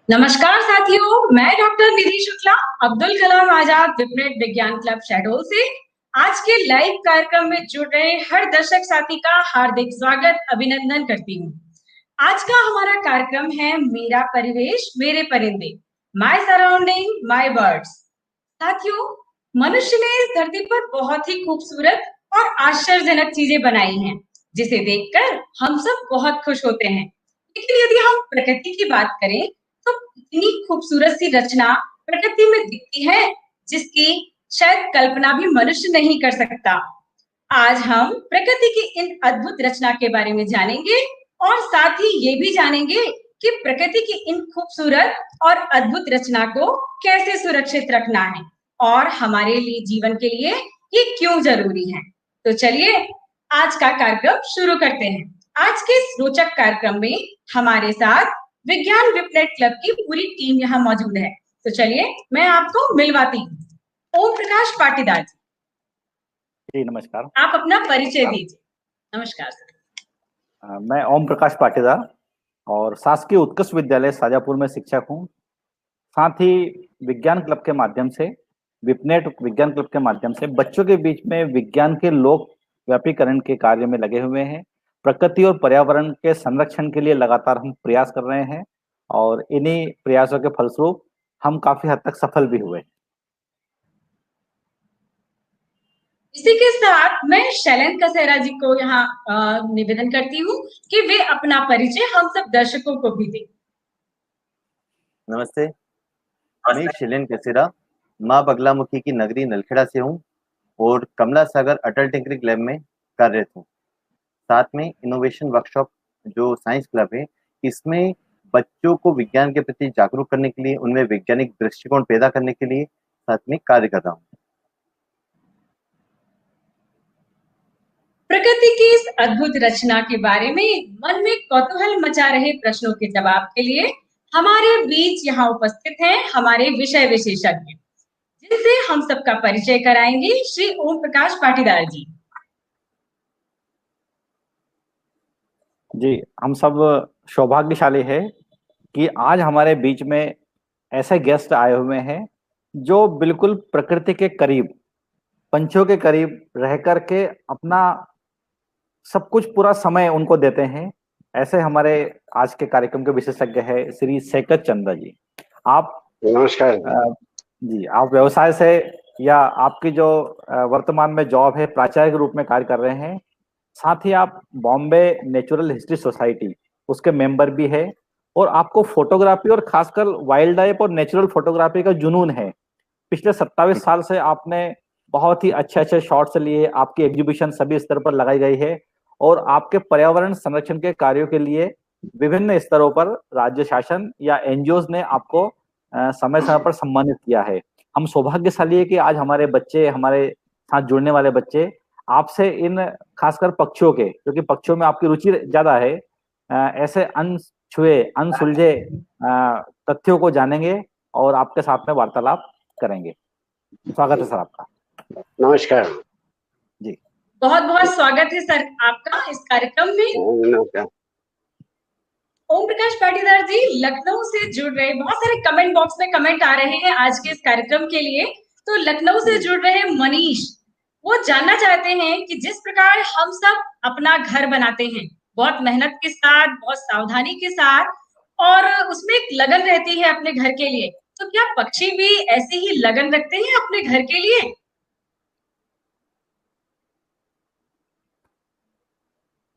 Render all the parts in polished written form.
नमस्कार साथियों, मैं डॉक्टर निधि शुक्ला अब्दुल कलाम आजाद विपरीत विज्ञान क्लब शहडोल से आज के लाइव कार्यक्रम में जुड़ रहे हर दर्शक साथी का हार्दिक स्वागत अभिनंदन करती हूँ। आज का हमारा कार्यक्रम है मेरा परिवेश मेरे परिंदे, माय सराउंडिंग माय बर्ड्स। साथियों, मनुष्य ने इस धरती पर बहुत ही खूबसूरत और आश्चर्यजनक चीजें बनाई हैं, जिसे देखकर हम सब बहुत खुश होते हैं। लेकिन यदि हम प्रकृति की बात करें तो इतनी खूबसूरत सी रचना प्रकृति में दिखती है जिसकी शायद कल्पना भी मनुष्य नहीं कर सकता। आज हम प्रकृति की इन अद्भुत रचना के बारे में जानेंगे और साथ ही ये भी जानेंगे कि प्रकृति की इन खूबसूरत और अद्भुत रचना को कैसे सुरक्षित रखना है और हमारे लिए जीवन के लिए ये क्यों जरूरी है। तो चलिए आज का कार्यक्रम शुरू करते हैं। आज के इस रोचक कार्यक्रम में हमारे साथ विज्ञान विपनेट क्लब की पूरी टीम यहाँ मौजूद है। तो चलिए मैं आपको मिलवाती हूँ। ओम प्रकाश पाटीदार जी नमस्कार। आप अपना परिचय दीजिए। नमस्कार सर। मैं ओम प्रकाश पाटीदार और शासकीय उत्कृष्ट विद्यालय शाजापुर में शिक्षक हूँ। साथ ही विज्ञान क्लब के माध्यम से विपनेट विज्ञान क्लब के माध्यम से बच्चों के बीच में विज्ञान के लोक व्यापीकरण के कार्य में लगे हुए हैं। प्रकृति और पर्यावरण के संरक्षण के लिए लगातार हम प्रयास कर रहे हैं और इन्हीं प्रयासों के फलस्वरूप हम काफी हद तक सफल भी हुए। इसी के साथ मैं शैलेंद्र कसेरा जी को यहाँ निवेदन करती हूँ कि वे अपना परिचय हम सब दर्शकों को भी दें। नमस्ते, मैं शैलेंद्र कसेरा माँ बगलामुखी की नगरी नलखेड़ा से हूँ और कमला सागर अटल टिंकरिंग लैब में कार्यरत हूँ। साथ में इनोवेशन वर्कशॉप जो साइंस क्लब है, इसमें बच्चों को विज्ञान के प्रति जागरूक करने के लिए, उनमें वैज्ञानिक दृष्टिकोण पैदा करने के लिए साथ में कार्य कर रहा हूँ। प्रकृति की इस अद्भुत रचना के बारे में मन में कौतूहल मचा रहे प्रश्नों के जवाब के लिए हमारे बीच यहाँ उपस्थित हैं हमारे विषय विशेषज्ञ, जिनसे हम सबका परिचय कराएंगे श्री ओम प्रकाश पाटीदार जी। जी, हम सब सौभाग्यशाली है कि आज हमारे बीच में ऐसे गेस्ट आए हुए हैं जो बिल्कुल प्रकृति के करीब, पंछियों के करीब रह कर के अपना सब कुछ पूरा समय उनको देते हैं। ऐसे हमारे आज के कार्यक्रम के विशेषज्ञ है श्री शेखर चंद्र जी। आप नमस्कार जी, आप व्यवसाय से या आपकी जो वर्तमान में जॉब है प्राचार्य के रूप में कार्य कर रहे हैं, साथ ही आप बॉम्बे नेचुरल हिस्ट्री सोसाइटी उसके मेंबर भी है और आपको फोटोग्राफी और खासकर वाइल्ड लाइफ और नेचुरल फोटोग्राफी का जुनून है। पिछले 27 साल से आपने बहुत ही अच्छे अच्छे शॉट्स लिए, आपकी एग्जीबिशन सभी स्तर पर लगाई गई है और आपके पर्यावरण संरक्षण के कार्यों के लिए विभिन्न स्तरों पर राज्य शासन या एनजीओ ने आपको समय समय पर सम्मानित किया है। हम सौभाग्यशाली है कि आज हमारे बच्चे, हमारे साथ जुड़ने वाले बच्चे आपसे इन खासकर पक्षियों के, क्योंकि पक्षियों में आपकी रुचि ज्यादा है, ऐसे अनछुए अनसुलझे तथ्यों को जानेंगे और आपके साथ में वार्तालाप करेंगे। स्वागत है सर आपका। नमस्कार जी, बहुत बहुत स्वागत है सर आपका इस कार्यक्रम में। नमस्कार। ओम प्रकाश पाटीदार जी लखनऊ से जुड़ रहे, बहुत सारे कमेंट बॉक्स में कमेंट आ रहे हैं आज के इस कार्यक्रम के लिए। तो लखनऊ से जुड़ रहे मनीष, वो जानना चाहते हैं कि जिस प्रकार हम सब अपना घर बनाते हैं बहुत मेहनत के साथ, बहुत सावधानी के साथ और उसमें एक लगन रहती है अपने घर के लिए, तो क्या पक्षी भी ऐसे ही लगन रखते हैं अपने घर के लिए?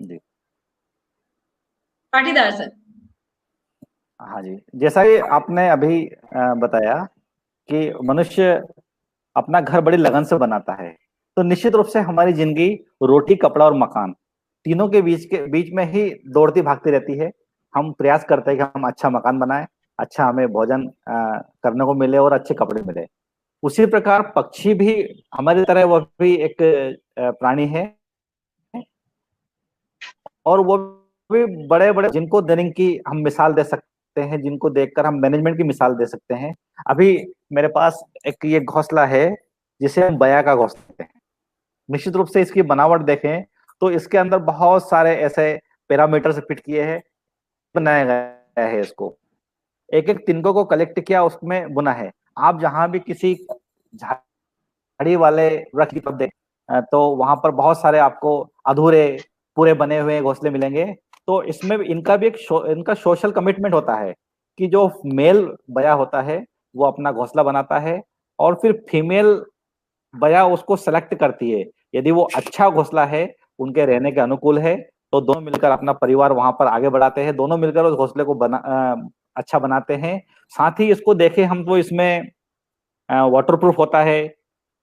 जी पाटीदार सर। हाँ जी, जैसा कि आपने अभी बताया कि मनुष्य अपना घर बड़ी लगन से बनाता है, तो निश्चित रूप से हमारी जिंदगी रोटी, कपड़ा और मकान तीनों के बीच में ही दौड़ती भागती रहती है। हम प्रयास करते हैं कि हम अच्छा मकान बनाएं, अच्छा हमें भोजन करने को मिले और अच्छे कपड़े मिले। उसी प्रकार पक्षी भी हमारी तरह वह भी एक प्राणी है और वो भी बड़े बड़े, जिनको देने की हम मिसाल दे सकते हैं, जिनको देखकर हम मैनेजमेंट की मिसाल दे सकते हैं। अभी मेरे पास एक ये घोंसला है जिसे हम बया का घोंसला कहते हैं। निश्चित रूप से इसकी बनावट देखें तो इसके अंदर बहुत सारे ऐसे पैरामीटर से फिट किए हैं, बनाया गया है इसको। एक एक तिनकों को कलेक्ट किया, उसमें बुना है। आप जहां भी किसी झाड़ी वाले वृक्ष की तरफ दें तो वहां पर बहुत सारे आपको अधूरे पूरे बने हुए घोंसले मिलेंगे। तो इसमें इनका भी इनका सोशल कमिटमेंट होता है कि जो मेल बया होता है वो अपना घोंसला बनाता है और फिर फीमेल बया उसको सेलेक्ट करती है। यदि वो अच्छा घोंसला है, उनके रहने के अनुकूल है, तो दोनों मिलकर अपना परिवार वहां पर आगे बढ़ाते हैं, दोनों मिलकर उस घोंसले को अच्छा बनाते हैं। साथ ही इसको देखें हम तो इसमें वाटरप्रूफ होता है,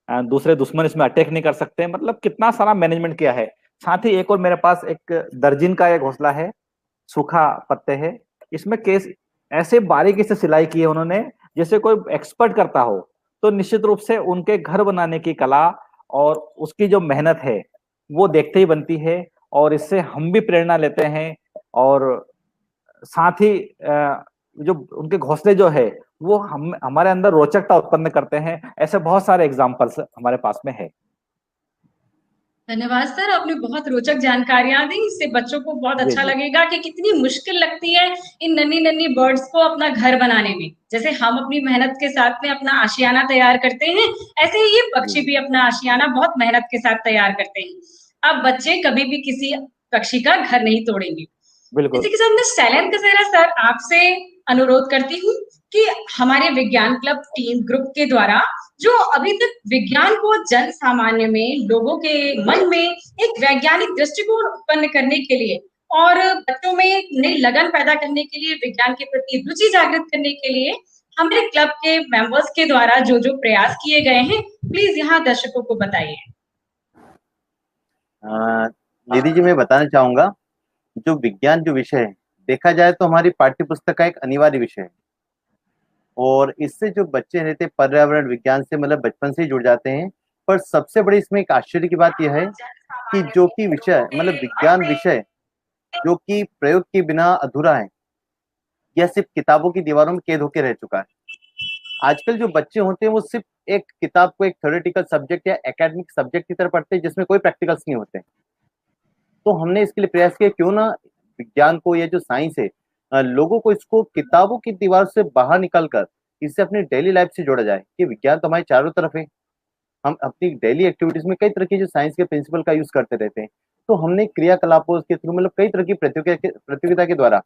दूसरे दुश्मन इसमें अटैक नहीं कर सकते, मतलब कितना सारा मैनेजमेंट किया है। साथ ही एक और मेरे पास एक दर्जिन का एक घोंसला है, सूखा पत्ते है। इसमें केस ऐसे बारीकी से सिलाई की है उन्होंने जैसे कोई एक्सपर्ट करता हो। तो निश्चित रूप से उनके घर बनाने की कला और उसकी जो मेहनत है वो देखते ही बनती है, और इससे हम भी प्रेरणा लेते हैं। और साथ ही जो उनके घोंसले जो है वो हम हमारे अंदर रोचकता उत्पन्न करते हैं। ऐसे बहुत सारे एग्जाम्पल्स हमारे पास में है। धन्यवाद सर, आपने बहुत रोचक जानकारियां दी। इससे बच्चों को बहुत जी अच्छा जी लगेगा कि कितनी मुश्किल लगती है इन नन्ही नन्ही बर्ड्स को अपना घर बनाने में। जैसे हम अपनी मेहनत के साथ में अपना आशियाना तैयार करते हैं, ऐसे ही ये जी पक्षी भी अपना आशियाना बहुत मेहनत के साथ तैयार करते हैं। अब बच्चे कभी भी किसी पक्षी का घर नहीं तोड़ेंगे। बिल्कुल। इसी के साथ मैं शैलेंद्र कसेरा सर आपसे अनुरोध करती हूँ कि हमारे विज्ञान क्लब टीम ग्रुप के द्वारा जो अभी तक विज्ञान को जन सामान्य में लोगों के मन में एक वैज्ञानिक दृष्टिकोण उत्पन्न करने के लिए और बच्चों में एक नई लगन पैदा करने के लिए, विज्ञान के प्रति रुचि जागृत करने के लिए हमारे क्लब के मेंबर्स के द्वारा जो जो प्रयास किए गए हैं, प्लीज यहाँ दर्शकों को बताइए। दीदी जी, मैं बताना चाहूंगा, जो विज्ञान जो विषय है, देखा जाए तो हमारी पाठ्य पुस्तक का एक अनिवार्य विषय है। और इससे जो बच्चे रहते हैं पर्यावरण विज्ञान से मतलब बचपन से ही जुड़ जाते हैं। पर सबसे बड़ी इसमें एक आश्चर्य की बात यह है कि जो कि विषय मतलब विज्ञान विषय जो कि प्रयोग के बिना अधूरा है, यह सिर्फ किताबों की दीवारों में कैद होकर रह चुका है। आजकल जो बच्चे होते हैं वो सिर्फ एक किताब को एक थ्योरेटिकल सब्जेक्ट या एकेडमिक सब्जेक्ट की तरह पढ़ते हैं जिसमें कोई प्रैक्टिकल्स नहीं होते। तो हमने इसके लिए प्रयास किया, क्यों ना विज्ञान को, ये जो साइंस है, लोगों को इसको किताबों की दीवार से बाहर निकल कर इसे अपनी डेली लाइफ से जोड़ा जाए कि विज्ञान तो हमारे चारों तरफ है। हम अपनी डेली एक्टिविटीज में कई तरह के जो साइंस के प्रिंसिपल का यूज करते रहते हैं। तो हमने क्रियाकलापों के थ्रू मतलब कई तरह की प्रतियोगिता के द्वारा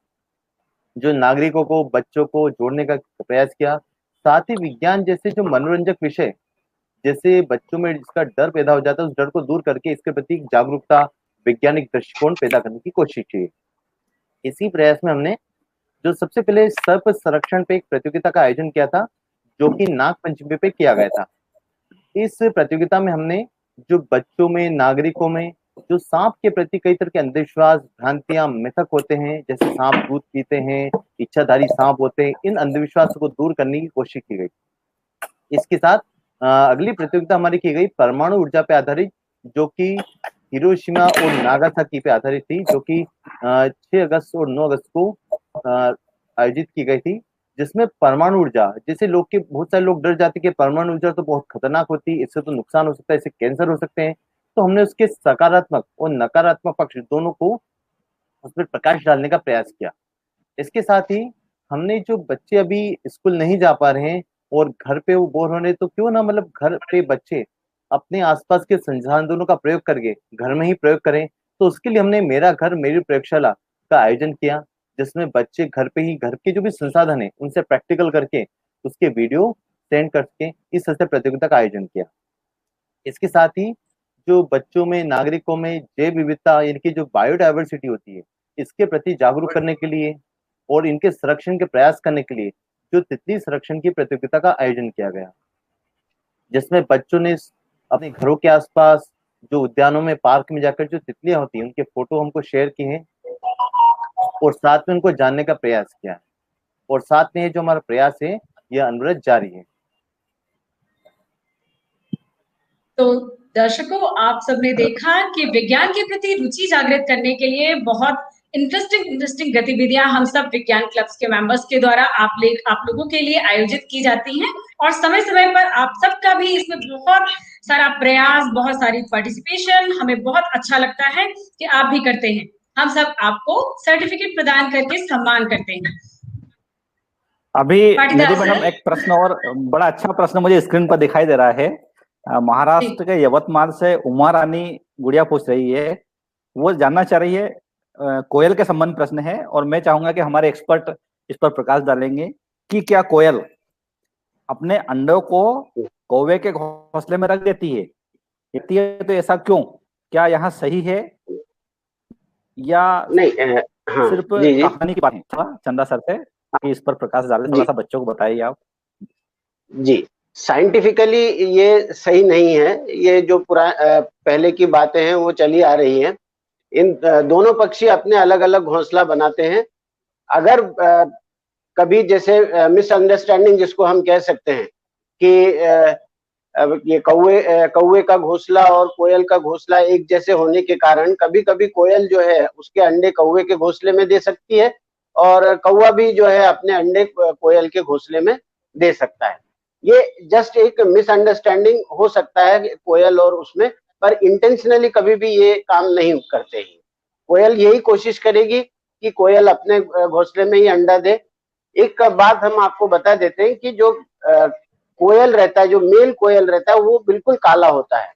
जो नागरिकों को, बच्चों को जोड़ने का प्रयास किया। साथ ही विज्ञान जैसे जो मनोरंजक विषय, जैसे बच्चों में जिसका डर पैदा हो जाता है, उस डर को दूर करके इसके प्रति जागरूकता, वैज्ञानिक दृष्टिकोण पैदा करने की कोशिश की। इसी प्रयास में हमने जो सबसे पहले सर्प संरक्षण पे एक प्रतियोगिता का आयोजन किया था, जो कि नाग पंचमी पे किया गया था। इस प्रतियोगिता में हमने जो बच्चों में, नागरिकों में जो सांप के प्रति कई तरह के अंधविश्वास, भ्रांतियां, मिथक होते हैं, जैसे सांप दूध पीते हैं, इच्छाधारी सांप होते हैं, इन अंधविश्वासों को दूर करने की कोशिश की गई। इसके साथ अगली प्रतियोगिता हमारी की गई परमाणु ऊर्जा पे आधारित, जो कि हिरोशिमा और नागासाकी पे आधारित थी, जो कि 6 अगस्त और 9 अगस्त को आयोजित की गई थी। जिसमें परमाणु ऊर्जा, जैसे बहुत सारे लोग डर जाते हैं कि परमाणु ऊर्जा तो बहुत खतरनाक होती है, इससे तो नुकसान हो सकता है, इससे कैंसर हो सकते हैं। तो हमने उसके सकारात्मक और नकारात्मक पक्ष दोनों को उस पर प्रकाश डालने का प्रयास किया। इसके साथ ही हमने जो बच्चे अभी स्कूल नहीं जा पा रहे हैं और घर पे वो बोर हो रहे, तो क्यों ना मतलब घर पे बच्चे अपने आसपास के संसाधनों का प्रयोग करके घर में ही प्रयोग करें। तो उसके लिए हमने मेरा घर मेरी प्रयोगशाला का आयोजन किया, जिसमें बच्चे घर पे ही घर के जो भी संसाधन है उनसे प्रैक्टिकल करके उसके वीडियो सेंड करके इस तरह से प्रतियोगिता का आयोजन किया। इसके साथ ही जो बच्चों में, नागरिकों में जैव विविधता यानी कि जो बायोडाइवर्सिटी होती है, इसके प्रति जागरूक करने के लिए और इनके संरक्षण के प्रयास करने के लिए जो तितली संरक्षण की प्रतियोगिता का आयोजन किया गया, जिसमें बच्चों ने अपने घरों के आसपास जो उद्यानों में, पार्क में जाकर जो तितलियां होती हैं उनके फोटो हमको शेयर किए हैं और साथ में उनको जानने का प्रयास किया है। और साथ में ये जो हमारा प्रयास है यह अनवरत जारी है। तो दर्शकों, आप सबने देखा कि विज्ञान के प्रति रुचि जागृत करने के लिए बहुत इंटरेस्टिंग गतिविधियां हम सब विज्ञान क्लब्स के मेंबर्स के द्वारा आप लोगों के लिए आयोजित की जाती हैं, और समय समय पर आप सबका भी इसमें बहुत सारा प्रयास, बहुत सारी पार्टिसिपेशन हमें बहुत अच्छा लगता है कि आप भी करते हैं। हम सब आपको सर्टिफिकेट प्रदान करके सम्मान करते हैं। अभी पाटीदार निधि मैडम सर। एक प्रश्न और, बड़ा अच्छा प्रश्न मुझे स्क्रीन पर दिखाई दे रहा है। महाराष्ट्र के यवतमाल से उमा रानी गुड़िया पूछ रही है, वो जानना चाह रही है, कोयल के संबंध प्रश्न है और मैं चाहूंगा कि हमारे एक्सपर्ट इस पर प्रकाश डालेंगे कि क्या कोयल अपने अंडों को कौवे के घोंसले में रख देती है, तो ऐसा क्यों? क्या यहाँ सही है या नहीं हाँ सिर्फ जी जी कहानी की बात है? थोड़ा चंदा सर से कि इस पर प्रकाश डालें, थोड़ा जी सा बच्चों को बताइए आप। जी। साइंटिफिकली ये सही नहीं है, ये जो पहले की बातें हैं वो चली आ रही हैं। इन दोनों पक्षी अपने अलग अलग घोंसला बनाते हैं। अगर कभी जैसे मिसअंडरस्टैंडिंग जिसको हम कह सकते हैं कि अब ये कौवे का घोंसला और कोयल का घोंसला एक जैसे होने के कारण कभी कभी कोयल जो है उसके अंडे कौवे के घोंसले में दे सकती है और कौवा भी जो है अपने अंडे कोयल के घोंसले में दे सकता है। ये जस्ट एक मिसअंडरस्टैंडिंग हो सकता है कोयल और उसमें, पर इंटेंशनली कभी भी ये काम नहीं करते हैं। कोयल यही कोशिश करेगी कि कोयल अपने घोंसले में ही अंडा दे। एक बात हम आपको बता देते हैं कि जो कोयल रहता है, जो मेल कोयल रहता है वो बिल्कुल काला होता है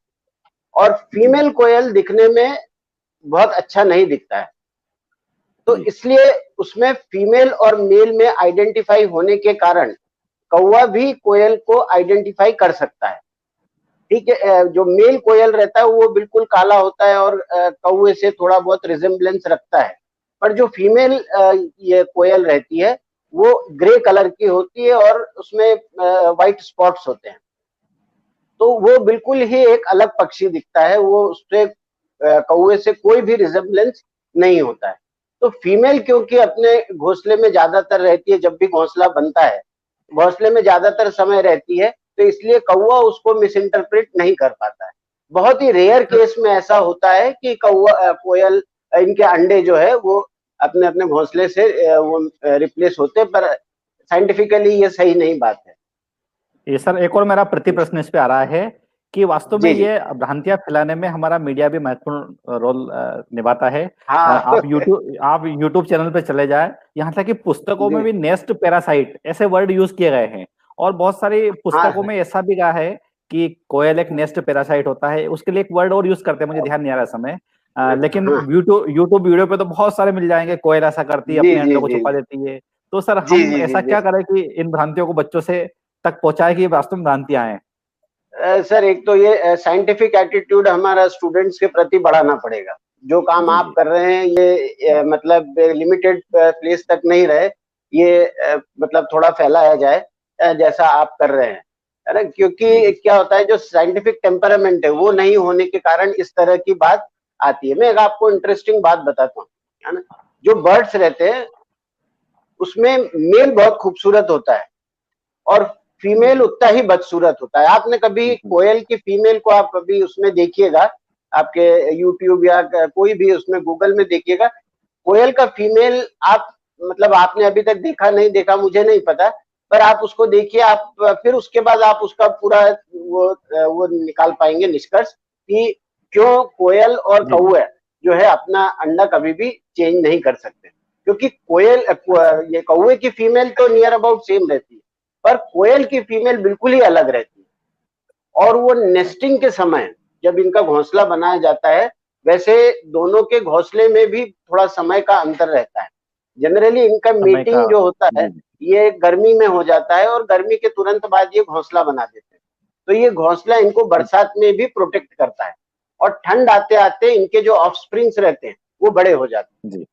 और फीमेल कोयल दिखने में बहुत अच्छा नहीं दिखता है। तो इसलिए उसमें फीमेल और मेल में आइडेंटिफाई होने के कारण कौवा भी कोयल को आइडेंटिफाई कर सकता है। ठीक है, जो मेल कोयल रहता है वो बिल्कुल काला होता है और कौवे से थोड़ा बहुत रिजेम्बलेंस रखता है, पर जो फीमेल ये कोयल रहती है वो ग्रे कलर की होती है और उसमें व्हाइट स्पॉट्स होते हैं। तो वो बिल्कुल ही एक अलग पक्षी दिखता है, वो उससे कौवे से कोई भी रिजेम्बलेंस नहीं होता है। तो फीमेल क्योंकि अपने घोंसले में ज्यादातर रहती है, जब भी घोंसला बनता है घोंसले में ज्यादातर समय रहती है, तो इसलिए कौवा उसको मिस इंटरप्रेट नहीं कर पाता है। बहुत ही रेयर केस में ऐसा होता है कि कौवा कोयल इनके अंडे जो है वो अपने अपने घोंसले से वो रिप्लेस होते, पर साइंटिफिकली ये सही नहीं बात है। ये सर एक और मेरा प्रति प्रश्न इस पे आ रहा है कि वास्तव में जी जी ये भ्रांतियां फैलाने में हमारा मीडिया भी महत्वपूर्ण रोल निभाता है। हाँ आप यूट्यूब चैनल पे चले जाए, यहाँ तक कि पुस्तकों में जी भी नेस्ट पैरासाइट ऐसे वर्ड यूज किए गए हैं और बहुत सारी पुस्तकों हाँ में ऐसा भी कहा है कि कोयल एक नेस्ट पैरासाइट होता है। उसके लिए एक वर्ड और यूज करते हैं, मुझे ध्यान नहीं आ रहा समय, लेकिन हाँ यूट्यूब वीडियो पे तो बहुत सारे मिल जाएंगे, कोयल ऐसा करती है, जी अपने जी अंडों को जी छुपा देती है। तो सर जी हम जी जी ऐसा जी क्या करें कि इन भ्रांतियों को बच्चों से तक पहुंचाए कि वास्तव में भ्रांतियां हैं? सर एक तो ये साइंटिफिक एटीट्यूड हमारा स्टूडेंट्स के प्रति बढ़ाना पड़ेगा। जो काम जी आप जी कर रहे हैं ये मतलब लिमिटेड प्लेस तक नहीं रहे, ये मतलब थोड़ा फैलाया जाए जैसा आप कर रहे हैं, है ना। क्योंकि क्या होता है, जो साइंटिफिक टेम्परामेंट है वो नहीं होने के कारण इस तरह की बात आती है। मैं एक आपको इंटरेस्टिंग बात बताता हूँ, है ना। जो बर्ड्स रहते हैं उसमें मेल बहुत खूबसूरत होता है और फीमेल उतना ही बदसूरत होता है। आपने कभी कोयल की फीमेल को आप कभी उसमें देखिएगा, आपके यूट्यूब या कोई भी उसमें गूगल में देखिएगा, कोयल का फीमेल आप मतलब आपने अभी तक देखा नहीं देखा मुझे नहीं पता, पर आप उसको देखिए, आप फिर उसके बाद आप उसका पूरा वो निकाल पाएंगे निष्कर्ष कि क्यों कोयल और जी जी कौवा जो है अपना अंडा कभी भी चेंज नहीं कर सकते। क्योंकि कोयल ये कौवे की फीमेल तो नियर अबाउट सेम रहती है, पर कोयल की फीमेल बिल्कुल ही अलग रहती है। और वो नेस्टिंग के समय जब इनका घोंसला बनाया जाता है, वैसे दोनों के घोंसले में भी थोड़ा समय का अंतर रहता है। जनरली इनका समय का। मीटिंग जो होता है जी जी ये गर्मी में हो जाता है और गर्मी के तुरंत बाद ये घोंसला बना देते हैं। तो ये घोंसला इनको बरसात में भी प्रोटेक्ट करता है और ठंड आते आते इनके जो ऑफस्प्रिंग्स रहते हैं वो बड़े हो जाते जी।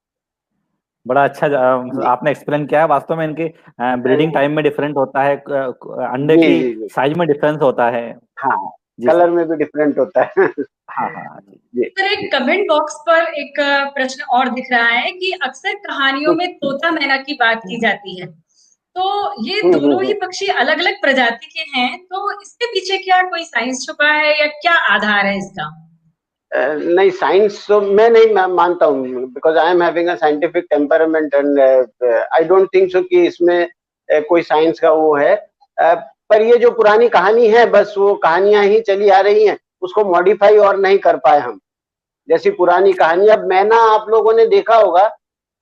बड़ा अच्छा हैं। आपने एक्सप्लेन किया है। वास्तव में इनकी ब्रीडिंग टाइम में डिफरेंट होता है, अंडे जी की जी जी साइज में डिफरेंस होता है। हाँ, जी कलर सर। में भी डिफरेंट होता है हाँ हाँ जी जी सर एक कमेंट बॉक्स पर एक प्रश्न और दिख रहा है कि अक्सर कहानियों में तोता मैना की बात की जाती है, तो ये दोनों ही हम्म। पक्षी अलग अलग प्रजाति के हैं, तो इसके पीछे क्या कोई साइंस छुपा है या क्या आधार है इसका? नहीं, साइंस तो मैं नहीं मानता हूँ, because I am having a scientific temperament and I don't think so कि इसमें कोई साइंस का वो है। पर ये जो पुरानी कहानी है बस वो कहानियां ही चली आ रही हैं, उसको मॉडिफाई और नहीं कर पाए हम। जैसी पुरानी कहानी, अब मैना आप लोगों ने देखा होगा,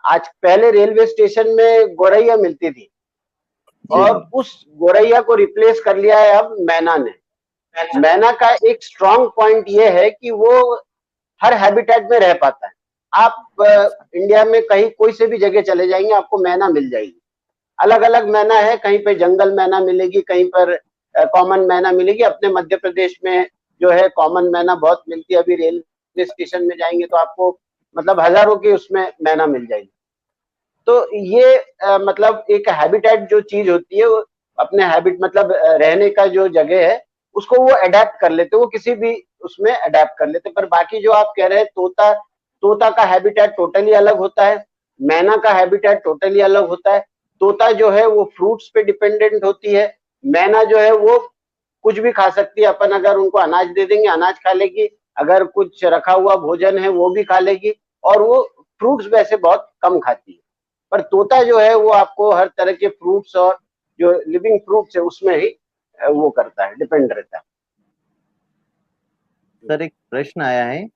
आज पहले रेलवे स्टेशन में गौरैया मिलती थी, और उस गोरैया को रिप्लेस कर लिया है अब मैना ने। मैना का एक स्ट्रॉन्ग पॉइंट ये है कि वो हर हैबिटेट में रह पाता है। आप इंडिया में कहीं कोई से भी जगह चले जाएंगे, आपको मैना मिल जाएगी। अलग अलग मैना है, कहीं पे जंगल मैना मिलेगी, कहीं पर कॉमन मैना मिलेगी। अपने मध्य प्रदेश में जो है कॉमन मैना बहुत मिलती है। अभी रेलवे स्टेशन में जाएंगे तो आपको मतलब हजारों की उसमें मैना मिल जाएगी। तो ये मतलब एक हैबिटेट जो चीज होती है, वो अपने हैबिट मतलब रहने का जो जगह है उसको वो अडेप्ट कर लेते, वो किसी भी उसमें अडेप्ट कर लेते। पर बाकी जो आप कह रहे हैं तोता का हैबिटेट टोटली अलग होता है, मैना का हैबिटेट टोटली अलग होता है। तोता जो है वो फ्रूट्स पे डिपेंडेंट होती है, मैना जो है वो कुछ भी खा सकती है। अपन अगर उनको अनाज दे देंगे अनाज खा लेगी, अगर कुछ रखा हुआ भोजन है वो भी खा लेगी, और वो फ्रूट्स वैसे बहुत कम खाती है। पर तोता जो है वो आपको हर तरह के फ्रूट्स और जो लिविंग फ्रूट्स है उसमें ही वो करता है, डिपेंड रहता है। सर एक प्रश्न आया है,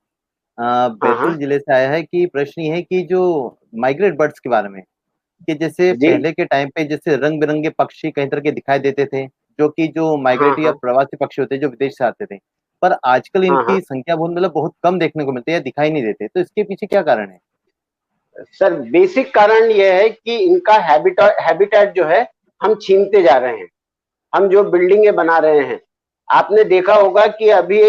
बैतूल जिले से आया है कि प्रश्न ये है कि जो माइग्रेट बर्ड्स के बारे में, कि जैसे पहले के टाइम पे जैसे रंग बिरंगे पक्षी कई तरह के दिखाई देते थे, जो कि जो माइग्रेटरी या प्रवासी पक्षी होते हैं जो विदेश से आते थे, पर आजकल इनकी संख्या बहुत कम देखने को मिलती है या दिखाई नहीं देते, तो इसके पीछे क्या कारण है? सर बेसिक कारण यह है कि इनका हैबिटेट जो है हम छीनते जा रहे हैं। हम जो बिल्डिंगें बना रहे हैं, आपने देखा होगा कि अभी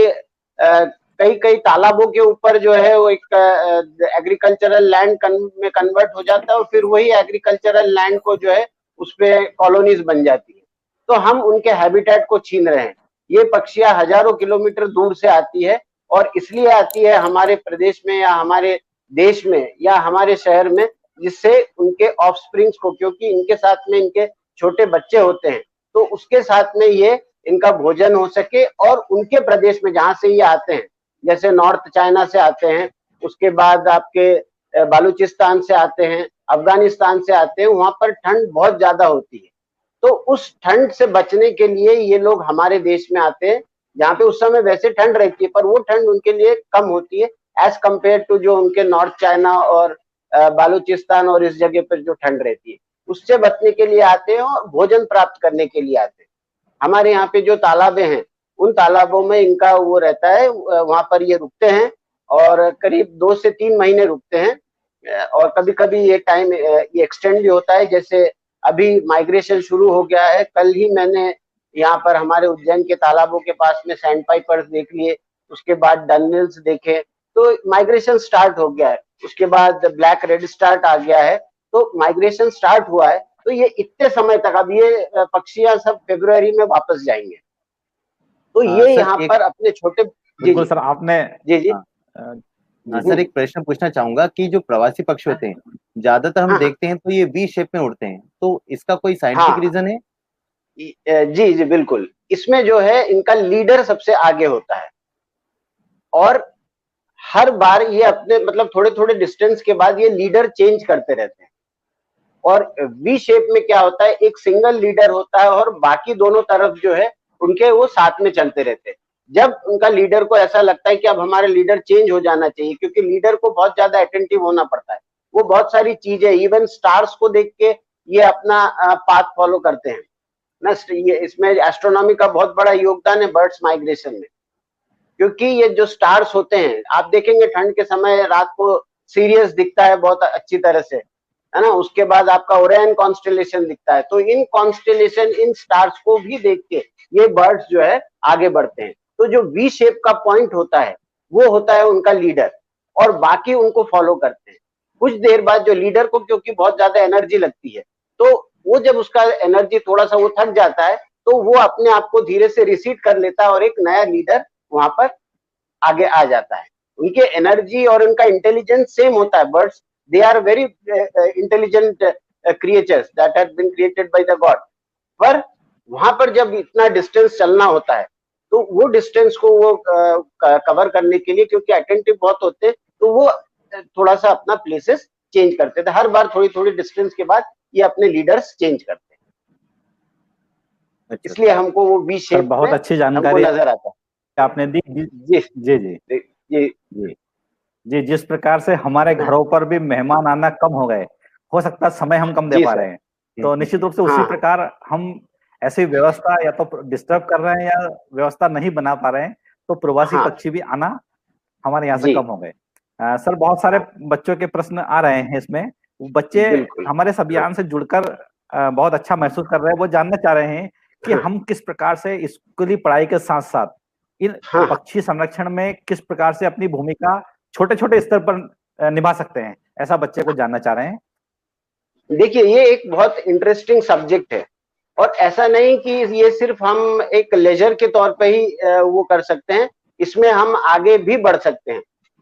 कई तालाबों के ऊपर जो है वो एक एग्रीकल्चरल लैंड में कन्वर्ट हो जाता है, और फिर वही एग्रीकल्चरल लैंड को जो है उस पे कॉलोनीज बन जाती है। तो हम उनके हैबिटेट को छीन रहे हैं। ये पक्षियां हजारों किलोमीटर दूर से आती है, और इसलिए आती है हमारे प्रदेश में या हमारे देश में या हमारे शहर में, जिससे उनके ऑफस्प्रिंग्स को, क्योंकि इनके साथ में इनके छोटे बच्चे होते हैं, तो उसके साथ में ये इनका भोजन हो सके। और उनके प्रदेश में जहां से ये आते हैं, जैसे नॉर्थ चाइना से आते हैं, उसके बाद आपके बालूचिस्तान से आते हैं, अफगानिस्तान से आते हैं, वहां पर ठंड बहुत ज्यादा होती है। तो उस ठंड से बचने के लिए ये लोग हमारे देश में आते हैं, जहाँ पे उस समय वैसे ठंड रहती है, पर वो ठंड उनके लिए कम होती है एज कम्पेयर टू जो उनके नॉर्थ चाइना और बालूचिस्तान और इस जगह पर जो ठंड रहती है, उससे बचने के लिए आते हैं और भोजन प्राप्त करने के लिए आते हैं। हमारे यहाँ पे जो तालाबें हैं, उन तालाबों में इनका वो रहता है, वहां पर ये रुकते हैं और करीब 2 से 3 महीने रुकते हैं। और कभी कभी ये टाइम ये एक्सटेंड भी होता है। जैसे अभी माइग्रेशन शुरू हो गया है, कल ही मैंने यहाँ पर हमारे उज्जैन के तालाबों के पास में सैंड पाइपर्स देख लिए, उसके बाद डनमिल्स देखे, तो माइग्रेशन स्टार्ट हो गया है। उसके बाद ब्लैक रेड स्टार्ट आ गया है, तो माइग्रेशन स्टार्ट हुआ है। तो ये इतने समय तक, अब ये पक्षियां सब फरवरी में वापस जाएंगे, तो ये यहाँ पर अपने छोटे। बिल्कुल सर, आपने जी सर एक प्रश्न पूछना चाहूंगा कि जो प्रवासी पक्षी होते हैं ज्यादातर हम देखते हैं तो ये वी शेप में उड़ते हैं, तो इसका कोई साइंटिफिक रीजन है? जी बिल्कुल। इसमें जो है इनका लीडर सबसे आगे होता है, और हर बार ये अपने मतलब थोड़े थोड़े डिस्टेंस के बाद ये लीडर चेंज करते रहते हैं। और वी शेप में क्या होता है, एक सिंगल लीडर होता है और बाकी दोनों तरफ जो है उनके वो साथ में चलते रहते हैं। जब उनका लीडर को ऐसा लगता है कि अब हमारे लीडर चेंज हो जाना चाहिए, क्योंकि लीडर को बहुत ज्यादा अटेंटिव होना पड़ता है, वो बहुत सारी चीजें, इवन स्टार्स को देख के ये अपना पाथ फॉलो करते हैं ना। ये इसमें एस्ट्रोनॉमी का बहुत बड़ा योगदान है बर्ड्स माइग्रेशन में, क्योंकि ये जो स्टार्स होते हैं, आप देखेंगे ठंड के समय रात को सीरियस दिखता है बहुत अच्छी तरह से, है ना। उसके बाद आपका ओरियन कॉन्स्टेलेशन दिखता है। तो इन कॉन्स्टेलेशन, इन स्टार्स को भी देख के ये बर्ड्स जो है आगे बढ़ते हैं। तो जो वी शेप का पॉइंट होता है वो होता है उनका लीडर, और बाकी उनको फॉलो करते हैं। कुछ देर बाद जो लीडर को, क्योंकि बहुत ज्यादा एनर्जी लगती है, तो वो जब उसका एनर्जी थोड़ा सा वो थक जाता है, तो वो अपने आप को धीरे से रिसीड कर लेता है और एक नया लीडर वहां पर आगे आ जाता है। उनके एनर्जी और उनका इंटेलिजेंस सेम होता है। Birds, they are very intelligent creatures that have been created by the God। पर वहां पर जब इतना डिस्टेंस चलना होता है, तो वो डिस्टेंस को वो कवर करने के लिए, क्योंकि अटेंटिव बहुत होते हैं, तो वो थोड़ा सा अपना प्लेसेस चेंज करते थे। हर बार थोड़ी थोड़ी डिस्टेंस के बाद ये अपने लीडर्स चेंज करते हैं। इसलिए हमको वो वी शेप बहुत अच्छी जानकारी नजर आता है आपने दी। जी जी जी जी जी जी। जिस प्रकार से हमारे घरों पर भी मेहमान आना कम हो गए, हो सकता है समय हम कम दे पा रहे हैं, तो निश्चित रूप से उसी हाँ। प्रकार हम ऐसी व्यवस्था या तो डिस्टर्ब कर रहे हैं या व्यवस्था नहीं बना पा रहे हैं, तो प्रवासी हाँ। पक्षी भी आना हमारे यहाँ से जी। कम हो गए। सर, बहुत सारे हाँ। बच्चों के प्रश्न आ रहे हैं इसमें। बच्चे बिल्कुल। हमारे इस अभियान से जुड़कर बहुत अच्छा महसूस कर रहे हैं। वो जानना चाह रहे हैं कि हाँ। हम किस प्रकार से स्कूली पढ़ाई के साथ साथ इन हाँ। पक्षी संरक्षण में किस प्रकार से अपनी भूमिका छोटे-छोटे स्तर पर निभा सकते हैं, ऐसा बच्चे को जानना चाह रहे हैं। देखिए, ये एक बहुत इंटरेस्टिंग सब्जेक्ट है और ऐसा नहीं कि ये सिर्फ हम एक लेजर के तौर पे ही वो कर सकते हैं, इसमें हम आगे भी बढ़ सकते हैं,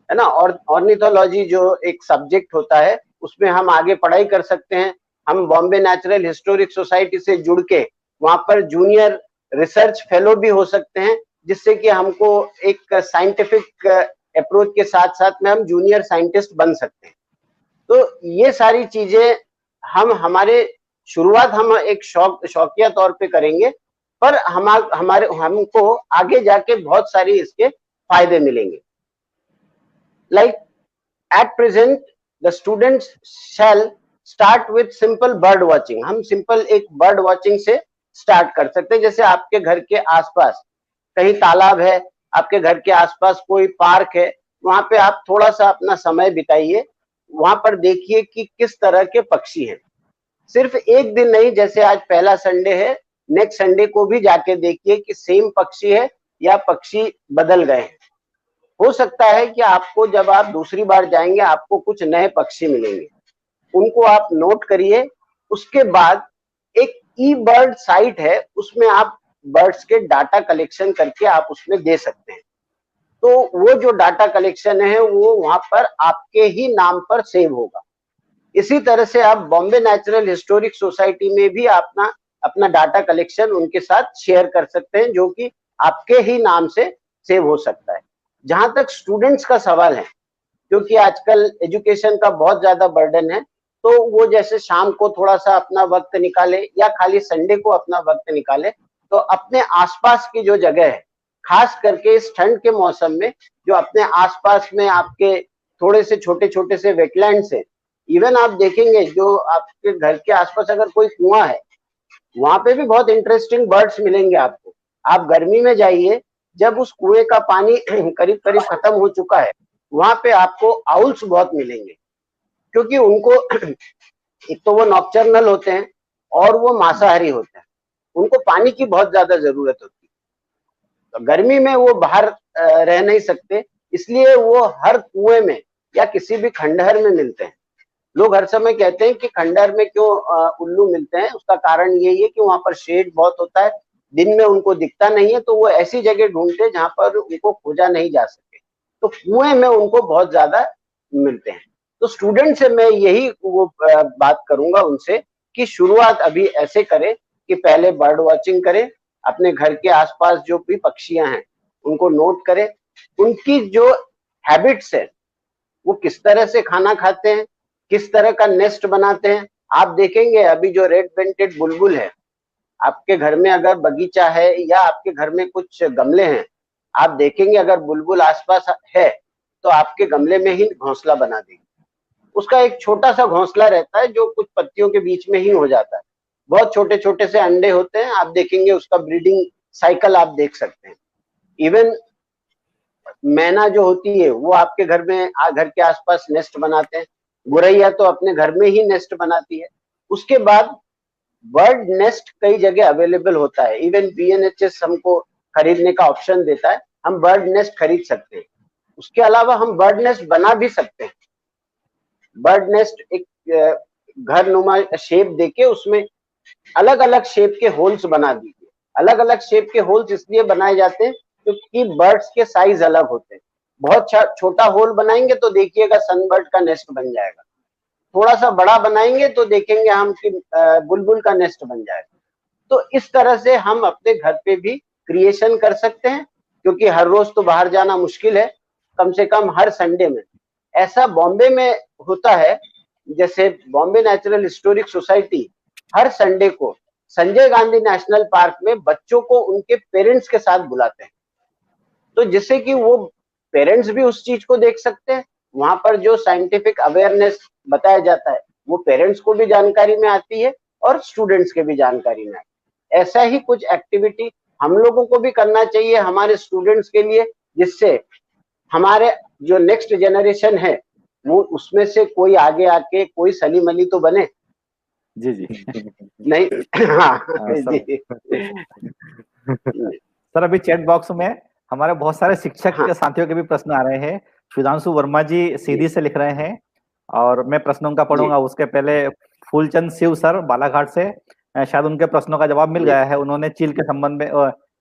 है ना। और ऑर्निथोलॉजी जो एक सब्जेक्ट होता है उसमें हम आगे पढ़ाई कर सकते हैं। हम बॉम्बे नेचुरल हिस्टोरिक सोसाइटी से जुड़ के वहां पर जूनियर रिसर्च फेलो भी हो सकते हैं, जिससे कि हमको एक साइंटिफिक अप्रोच के साथ साथ में हम जूनियर साइंटिस्ट बन सकते हैं। तो ये सारी चीजें हमारे शुरुआत हम एक शौकिया तौर पे करेंगे, पर हमको आगे जाके बहुत सारी इसके फायदे मिलेंगे। Like at present the students shell start with simple bird watching. हम सिंपल एक बर्ड वॉचिंग से स्टार्ट कर सकते हैं। जैसे आपके घर के आसपास कहीं तालाब है, आपके घर के आसपास कोई पार्क है, वहां पे आप थोड़ा सा अपना समय बिताइए, वहां पर देखिए कि किस तरह के पक्षी हैं। सिर्फ एक दिन नहीं, जैसे आज पहला संडे है, नेक्स्ट संडे को भी जाके देखिए कि सेम पक्षी है या पक्षी बदल गए हैं। हो सकता है कि आपको जब आप दूसरी बार जाएंगे आपको कुछ नए पक्षी मिलेंगे, उनको आप नोट करिए। उसके बाद एक ई बर्ड साइट है, उसमें आप बर्ड्स के डाटा कलेक्शन करके आप उसमें दे सकते हैं। तो वो जो डाटा कलेक्शन है वो वहां पर आपके ही नाम पर सेव होगा। इसी तरह से आप बॉम्बे नेचुरल हिस्टोरिक सोसाइटी में भी अपना डाटा कलेक्शन उनके साथ शेयर कर सकते हैं, जो कि आपके ही नाम से सेव हो सकता है। जहां तक स्टूडेंट्स का सवाल है, क्योंकि आजकल एजुकेशन का बहुत ज्यादा बर्डन है, तो वो जैसे शाम को थोड़ा सा अपना वक्त निकाले या खाली संडे को अपना वक्त निकाले, तो अपने आसपास की जो जगह है, खास करके इस ठंड के मौसम में, जो अपने आसपास में आपके थोड़े से छोटे छोटे से वेटलैंड्स है, इवन आप देखेंगे जो आपके घर के आसपास अगर कोई कुआं है, वहां पे भी बहुत इंटरेस्टिंग बर्ड्स मिलेंगे आपको। आप गर्मी में जाइए, जब उस कुएं का पानी करीब करीब खत्म हो चुका है, वहां पे आपको आउल्स बहुत मिलेंगे, क्योंकि उनको एक तो वो नॉकटर्नल होते हैं और वो मांसाहारी होते हैं, उनको पानी की बहुत ज्यादा जरूरत होती है। तो गर्मी में वो बाहर रह नहीं सकते, इसलिए वो हर कुएं में या किसी भी खंडहर में मिलते हैं। लोग हर समय कहते हैं कि खंडहर में क्यों उल्लू मिलते हैं, उसका कारण यही है कि वहां पर शेड बहुत होता है, दिन में उनको दिखता नहीं है, तो वो ऐसी जगह ढूंढते हैं जहां पर उनको खोजा नहीं जा सके। तो कुएं में उनको बहुत ज्यादा मिलते हैं। तो स्टूडेंट से मैं यही वो बात करूंगा उनसे कि शुरुआत अभी ऐसे करें कि पहले बर्ड वॉचिंग करें, अपने घर के आसपास जो भी पक्षियां हैं उनको नोट करें, उनकी जो हैबिट्स है, वो किस तरह से खाना खाते हैं, किस तरह का नेस्ट बनाते हैं। आप देखेंगे अभी जो रेड बेंटेड बुलबुल है, आपके घर में अगर बगीचा है या आपके घर में कुछ गमले हैं, आप देखेंगे अगर बुलबुल आसपास है तो आपके गमले में ही घोंसला बना देगी। उसका एक छोटा सा घोंसला रहता है जो कुछ पत्तियों के बीच में ही हो जाता है, बहुत छोटे छोटे से अंडे होते हैं, आप देखेंगे उसका ब्रीडिंग साइकिल आप देख सकते हैं। इवन मैना जो होती है वो आपके घर में घर के आसपास नेस्ट बनाते हैं, गोरैया तो अपने घर में ही नेस्ट बनाती है। उसके बाद बर्ड नेस्ट कई जगह अवेलेबल होता है, इवन बीएनएचएस हमको खरीदने का ऑप्शन देता है, हम बर्ड नेस्ट खरीद सकते हैं। उसके अलावा हम बर्ड नेस्ट बना भी सकते हैं। बर्ड नेस्ट एक घर नुमा शेप देके उसमें अलग अलग शेप के होल्स बना दीजिए। अलग अलग शेप के होल्स इसलिए बनाए जाते हैं क्योंकि बर्ड्स के साइज अलग होते हैं। बहुत छोटा होल बनाएंगे तो देखिएगा सनबर्ड का नेस्ट बन जाएगा, थोड़ा सा बड़ा बनाएंगे तो देखेंगे हम कि बुलबुल का नेस्ट बन जाएगा। तो इस तरह से हम अपने घर पे भी क्रिएशन कर सकते हैं, क्योंकि हर रोज तो बाहर जाना मुश्किल है, कम से कम हर संडे में। ऐसा बॉम्बे में होता है, जैसे बॉम्बे नेचुरल हिस्टोरिक सोसाइटी हर संडे को संजय गांधी नेशनल पार्क में बच्चों को उनके पेरेंट्स के साथ बुलाते हैं, तो जिससे कि वो पेरेंट्स भी उस चीज को देख सकते हैं। वहां पर जो साइंटिफिक अवेयरनेस बताया जाता है वो पेरेंट्स को भी जानकारी में आती है और स्टूडेंट्स के भी जानकारी में आए। ऐसा ही कुछ एक्टिविटी हम लोगों को भी करना चाहिए हमारे स्टूडेंट्स के लिए, जिससे हमारे जो नेक्स्ट जनरेशन है वो उसमें से कोई आगे आके कोई सलीम अली तो बने। जी जी नहीं हाँ सर, जी सर अभी चैट बॉक्स में हमारे बहुत सारे शिक्षक हाँ। के साथियों के भी प्रश्न आ रहे हैं। सुधांशु वर्मा जी सीधी से लिख रहे हैं और मैं प्रश्नों का पढ़ूंगा। उसके पहले फूलचंद शिव सर बालाघाट से, शायद उनके प्रश्नों का जवाब मिल गया है। उन्होंने चील के संबंध में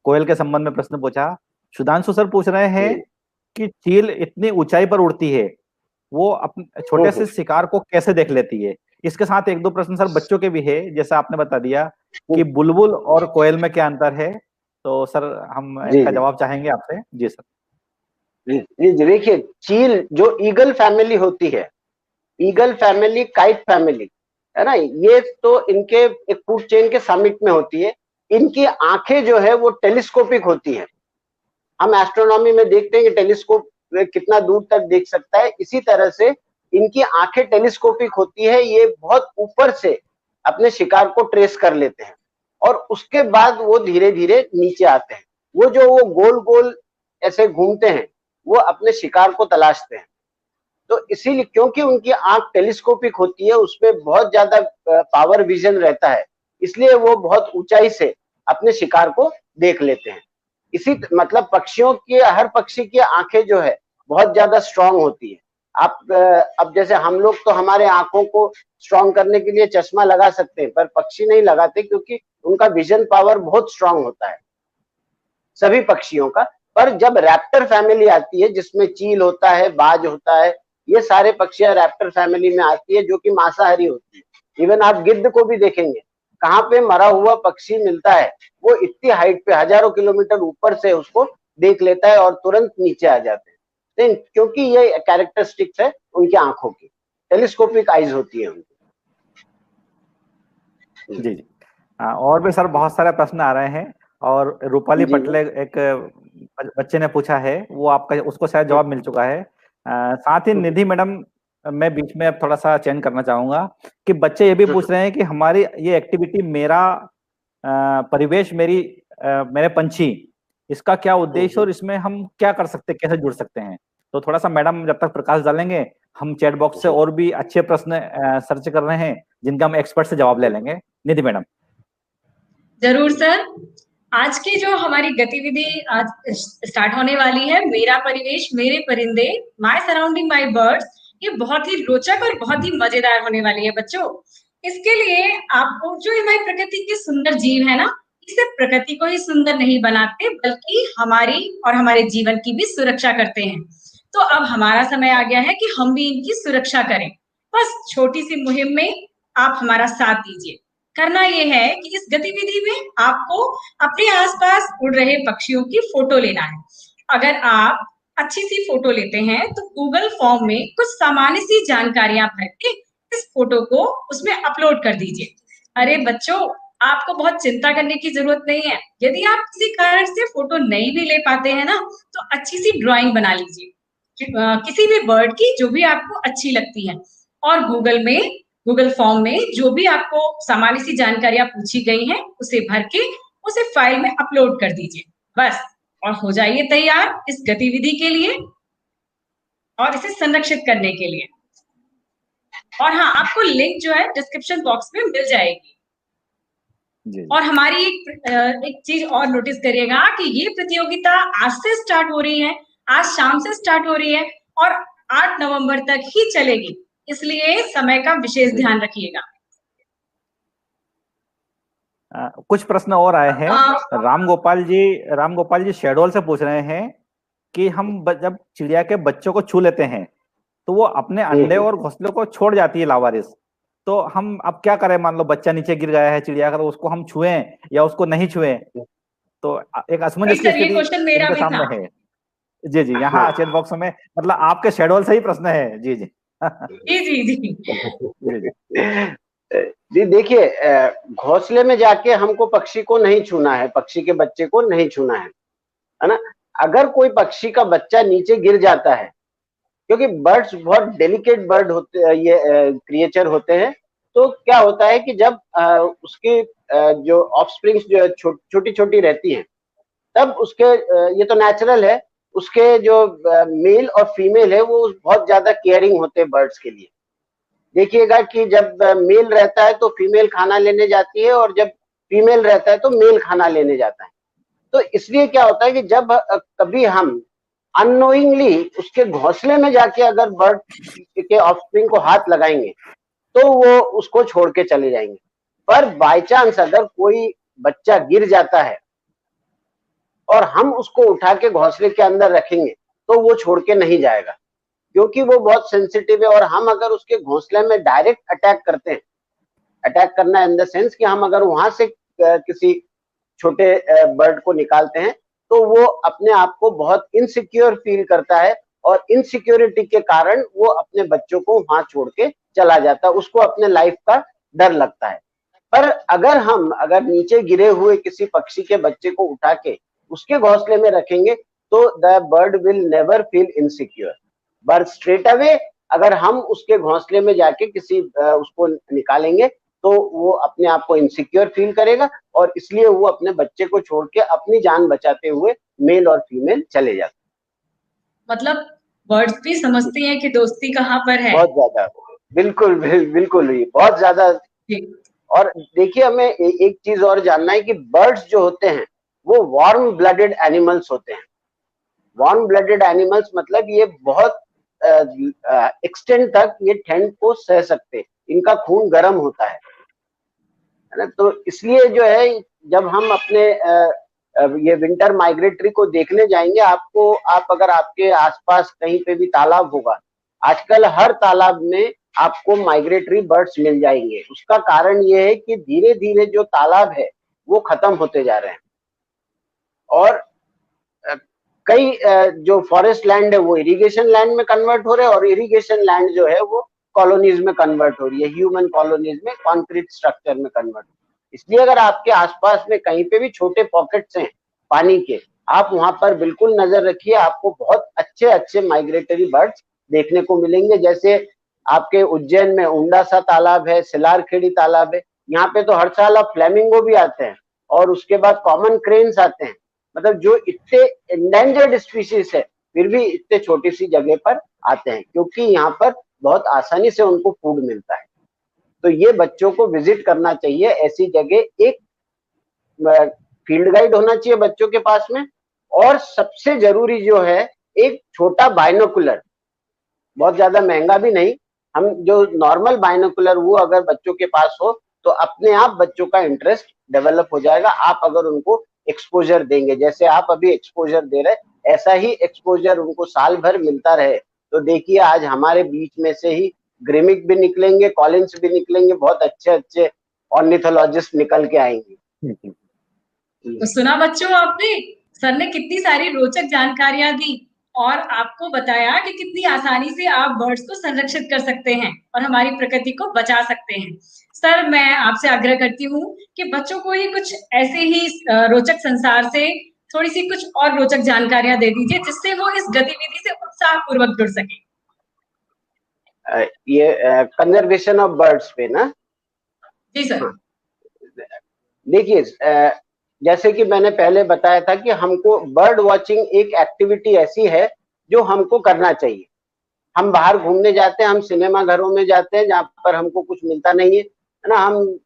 कोयल के संबंध में प्रश्न पूछा। सुधांशु सर पूछ रहे हैं कि चील इतनी ऊंचाई पर उड़ती है, वो अपने छोटे से शिकार को कैसे देख लेती है। इसके साथ एक दो प्रश्न सर बच्चों के भी है, जैसा आपने बता दिया कि बुलबुल और कोयल में क्या अंतर है। तो सर हम इनका जवाब चाहेंगे आपसे। जी सर। जी देखिए, चील जो ईगल फैमिली होती है, ईगल फैमिली काइट फैमिली है ना, ये तो इनके एक फूड चेन के समिट में होती है। इनकी आंखें जो है वो टेलीस्कोपिक होती है। हम एस्ट्रोनॉमी में देखते हैं कि टेलीस्कोप कितना दूर तक देख सकता है, इसी तरह से इनकी आंखें टेलीस्कोपिक होती है। ये बहुत ऊपर से अपने शिकार को ट्रेस कर लेते हैं और उसके बाद वो धीरे धीरे नीचे आते हैं। वो गोल गोल ऐसे घूमते हैं, वो अपने शिकार को तलाशते हैं। तो इसीलिए क्योंकि उनकी आंख टेलीस्कोपिक होती है, उसमें बहुत ज्यादा पावर विजन रहता है, इसलिए वो बहुत ऊंचाई से अपने शिकार को देख लेते हैं। इसी मतलब पक्षियों की, हर पक्षी की आंखें जो है बहुत ज्यादा स्ट्रांग होती है। आप अब जैसे हम लोग तो हमारे आंखों को स्ट्रांग करने के लिए चश्मा लगा सकते हैं, पर पक्षी नहीं लगाते क्योंकि उनका विजन पावर बहुत स्ट्रांग होता है सभी पक्षियों का। पर जब रैप्टर फैमिली आती है जिसमें चील होता है, बाज होता है, ये सारे पक्षियां रैप्टर फैमिली में आती है जो कि मांसाहारी होती है। इवन आप गिद्ध को भी देखेंगे, कहाँ पे मरा हुआ पक्षी मिलता है वो इतनी हाइट पे हजारों किलोमीटर ऊपर से उसको देख लेता है और तुरंत नीचे आ जाते हैं, क्योंकि ये कैरेक्टरिस्टिक्स है उनकी आंखों की, टेलीस्कोपिक आईज होती है उनकी। जी जी। और भी सर बहुत सारे प्रश्न आ रहे हैं और रूपाली पटले एक बच्चे ने पूछा है, वो आपका उसको शायद जवाब मिल चुका है। साथ ही निधि मैडम, मैं बीच में अब थोड़ा सा चेंज करना चाहूंगा कि बच्चे ये भी पूछ रहे हैं कि हमारी ये एक्टिविटी मेरा परिवेश मेरे पंछी, इसका क्या उद्देश्य और इसमें हम क्या कर सकते हैं, कैसे जुड़ सकते हैं। तो थोड़ा सा मैडम जब तक प्रकाश डालेंगे, हम चैट बॉक्स से और भी अच्छे प्रश्न सर्च कर रहे हैं जिनका हम एक्सपर्ट से जवाब ले लेंगे। निधि मैडम। जरूर सर। आज की जो हमारी गतिविधि आज स्टार्ट होने वाली है, मेरा परिवेश मेरे परिंदे, माय सराउंडिंग माय बर्ड्स, ये बहुत ही रोचक और बहुत ही मजेदार होने वाली है बच्चों। इसके लिए आपको जो हमारी प्रकृति के सुंदर जीव है ना, इसे प्रकृति को ही सुंदर नहीं बनाते बल्कि हमारी और हमारे जीवन की भी सुरक्षा करते हैं। तो अब हमारा समय आ गया है कि हम भी इनकी सुरक्षा करें। बस छोटी सी मुहिम में आप हमारा साथ दीजिए। करना ये है कि इस गतिविधि में आपको अपने आसपास उड़ रहे पक्षियों की फोटो लेना है। अगर आप अच्छी सी फोटो लेते हैं तो गूगल फॉर्म में कुछ सामान्य सी जानकारियां भर के इस फोटो को उसमें अपलोड कर दीजिए। अरे बच्चों, आपको बहुत चिंता करने की जरूरत नहीं है। यदि आप किसी कारण से फोटो नहीं भी ले पाते हैं ना, तो अच्छी सी ड्राइंग बना लीजिए किसी भी बर्ड की जो भी आपको अच्छी लगती है, और गूगल फॉर्म में जो भी आपको सामान्य सी जानकारियां पूछी गई हैं उसे भर के उसे फाइल में अपलोड कर दीजिए। बस, और हो जाइए तैयार इस गतिविधि के लिए और इसे संरक्षित करने के लिए। और हाँ, आपको लिंक जो है डिस्क्रिप्शन बॉक्स में मिल जाएगी। जी। और हमारी एक चीज और नोटिस करिएगा कि ये प्रतियोगिता आज से स्टार्ट हो रही है, आज शाम से स्टार्ट हो रही है और 8 नवंबर तक ही चलेगी, इसलिए समय का विशेष ध्यान रखिएगा। कुछ प्रश्न और आए हैं। राम गोपाल जी शेडोल से पूछ रहे हैं कि हम जब चिड़िया के बच्चों को छू लेते हैं तो वो अपने अंडे और घोंसले को छोड़ जाती है लावारिस, तो हम अब क्या करें। मान लो बच्चा नीचे गिर गया है चिड़िया का, तो उसको हम छुएं या उसको नहीं छुएं। तो एक असमंजस की स्थिति इनके सामने है। जी जी, यहाँ चैट बॉक्स में मतलब आपके शेडोल से ही प्रश्न है। जी जी जी देखिए, घोंसले में जाके हमको पक्षी को नहीं छूना है, पक्षी के बच्चे को नहीं छूना है ना। अगर कोई पक्षी का बच्चा नीचे गिर जाता है, क्योंकि बर्ड्स बहुत डेलिकेट बर्ड होते, ये क्रिएचर होते हैं, तो क्या होता है कि जब उसके जो ऑफस्प्रिंग्स जो छोटी छोटी रहती हैं, तब उसके ये तो नेचुरल है, उसके जो मेल और फीमेल है वो बहुत ज्यादा केयरिंग होते हैं बर्ड्स के लिए। देखिएगा कि जब मेल रहता है तो फीमेल खाना लेने जाती है, और जब फीमेल रहता है तो मेल खाना लेने जाता है। तो इसलिए क्या होता है कि जब कभी हम अननोइंगली उसके घोंसले में जाके अगर बर्ड के ऑफस्प्रिंग को हाथ लगाएंगे तो वो उसको छोड़ के चले जाएंगे। पर बाय चांस अगर कोई बच्चा गिर जाता है और हम उसको उठा के घोंसले के अंदर रखेंगे तो वो छोड़ के नहीं जाएगा, क्योंकि वो बहुत सेंसिटिव है। और हम अगर उसके घोंसले में डायरेक्ट अटैक करते हैं, अटैक करना इन द सेंस कि हम अगर वहां से किसी छोटे बर्ड को निकालते हैं तो वो अपने आप को बहुत इनसिक्योर फील करता है, और इनसिक्योरिटी के कारण वो अपने बच्चों को वहां छोड़ के चला जाता है, उसको अपने लाइफ का डर लगता है। पर अगर नीचे गिरे हुए किसी पक्षी के बच्चे को उठा के उसके घोंसले में रखेंगे तो the bird will never feel insecure. Bird straight away अगर हम उसके घोंसले में जाके किसी उसको निकालेंगे तो वो अपने आप को इनसिक्योर फील करेगा, और इसलिए वो अपने बच्चे को छोड़ के अपनी जान बचाते हुए मेल और फीमेल चले जाते हैं। मतलब बर्ड्स भी समझते हैं कि दोस्ती कहाँ पर है। बहुत ज्यादा, बिल्कुल बिल्कुल ही बहुत ज्यादा। और देखिए, हमें एक चीज और जानना है कि बर्ड्स जो होते हैं वो वार्म ब्लडेड एनिमल्स होते हैं। वार्म ब्लडेड एनिमल्स मतलब ये बहुत एक्सटेंड तक ये ठंड को सह सकते हैं, इनका खून गर्म होता है ना। तो इसलिए जो है, जब हम अपने ये विंटर माइग्रेटरी को देखने जाएंगे, आप अगर आपके आसपास कहीं पे भी तालाब होगा, आजकल हर तालाब में आपको माइग्रेटरी बर्ड्स मिल जाएंगे। उसका कारण ये है कि धीरे धीरे जो तालाब है वो खत्म होते जा रहे हैं, और कई जो फॉरेस्ट लैंड है वो इरिगेशन लैंड में कन्वर्ट हो रहे हैं, और इरिगेशन लैंड जो है वो कॉलोनीज में कन्वर्ट हो रही है, ह्यूमन कॉलोनीज में, कॉन्क्रीट स्ट्रक्चर में कन्वर्ट। इसलिए अगर आपके आसपास में कहीं पे भी छोटे पॉकेट्स हैं पानी के, आप वहां पर बिल्कुल नजर रखिए, आपको बहुत अच्छे अच्छे माइग्रेटरी बर्ड्स देखने को मिलेंगे। जैसे आपके उज्जैन में उंडासा तालाब है, सिलारखेड़ी तालाब है, यहाँ पे तो हर साल अब फ्लेमिंगो भी आते हैं, और उसके बाद कॉमन क्रेन्स आते हैं। मतलब जो इतने एंडेंजर्ड स्पीशीज है फिर भी इतने छोटी सी जगह पर आते हैं, क्योंकि यहाँ पर बहुत आसानी से उनको फूड मिलता है। तो ये बच्चों को विजिट करना चाहिए ऐसी जगह। एक फील्ड गाइड होना चाहिए बच्चों के पास में, और सबसे जरूरी जो है एक छोटा बाइनोकुलर, बहुत ज्यादा महंगा भी नहीं, हम जो नॉर्मल बाइनोकुलर वो अगर बच्चों के पास हो तो अपने आप बच्चों का इंटरेस्ट डेवलप हो जाएगा। आप अगर उनको एक्सपोजर देंगे, जैसे आप अभी एक्सपोजर दे रहे, ऐसा ही एक्सपोजर उनको साल भर मिलता रहे, तो देखिए आज हमारे बीच में से ही ग्रिमिक भी निकलेंगे, कॉलिंस भी निकलेंगे, बहुत अच्छे अच्छे ऑर्निथोलॉजिस्ट निकल के आएंगे। तो सुना बच्चों आपने, सर ने कितनी सारी रोचक जानकारियां दी और आपको बताया कि कितनी आसानी से आप बर्ड्स को संरक्षित कर सकते हैं और हमारी प्रकृति को बचा सकते हैं। सर, मैं आपसे आग्रह करती हूँ कि बच्चों को ही कुछ ऐसे ही रोचक संसार से थोड़ी सी कुछ और रोचक जानकारियां दे दीजिए, जिससे वो इस गतिविधि से उत्साह पूर्वक जुड़ सके। ये कंजर्वेशन ऑफ बर्ड्स पे ना? जी सर। देखिए, जैसे कि मैंने पहले बताया था कि हमको बर्ड वॉचिंग एक एक्टिविटी ऐसी है जो हमको करना चाहिए। हम बाहर घूमने जाते हैं, हम सिनेमा घरों में जाते हैं जहाँ पर हमको कुछ मिलता नहीं है ना, हम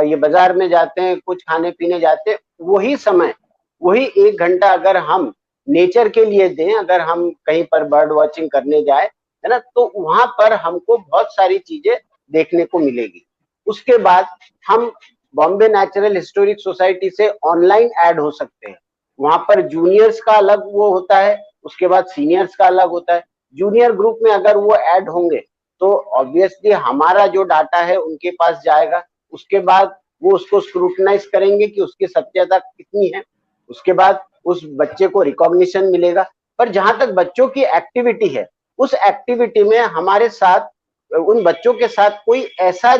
ये बाजार में जाते हैं, कुछ खाने पीने जाते हैं, वही समय, वही 1 घंटा अगर हम नेचर के लिए दें, अगर हम कहीं पर बर्ड वॉचिंग करने जाए, है ना, तो वहां पर हमको बहुत सारी चीजें देखने को मिलेगी। उसके बाद हम बॉम्बे नेचुरल हिस्टोरिक सोसाइटी से ऑनलाइन ऐड हो सकते हैं। वहां पर जूनियर्स का अलग वो होता है, उसके बाद सीनियर्स का अलग होता है। जूनियर ग्रुप में अगर वो ऐड होंगे तो ऑब्वियसली हमारा जो डाटा है उनके पास जाएगा। उसके बाद वो उसको स्क्रूटनाइज करेंगे कि उसकी सत्यता कितनी है। उसके बाद उस बच्चे को रिकॉग्निशन मिलेगा। पर जहां तक बच्चों की एक्टिविटी है, उस एक्टिविटी में हमारे साथ, उन बच्चों के साथ कोई ऐसा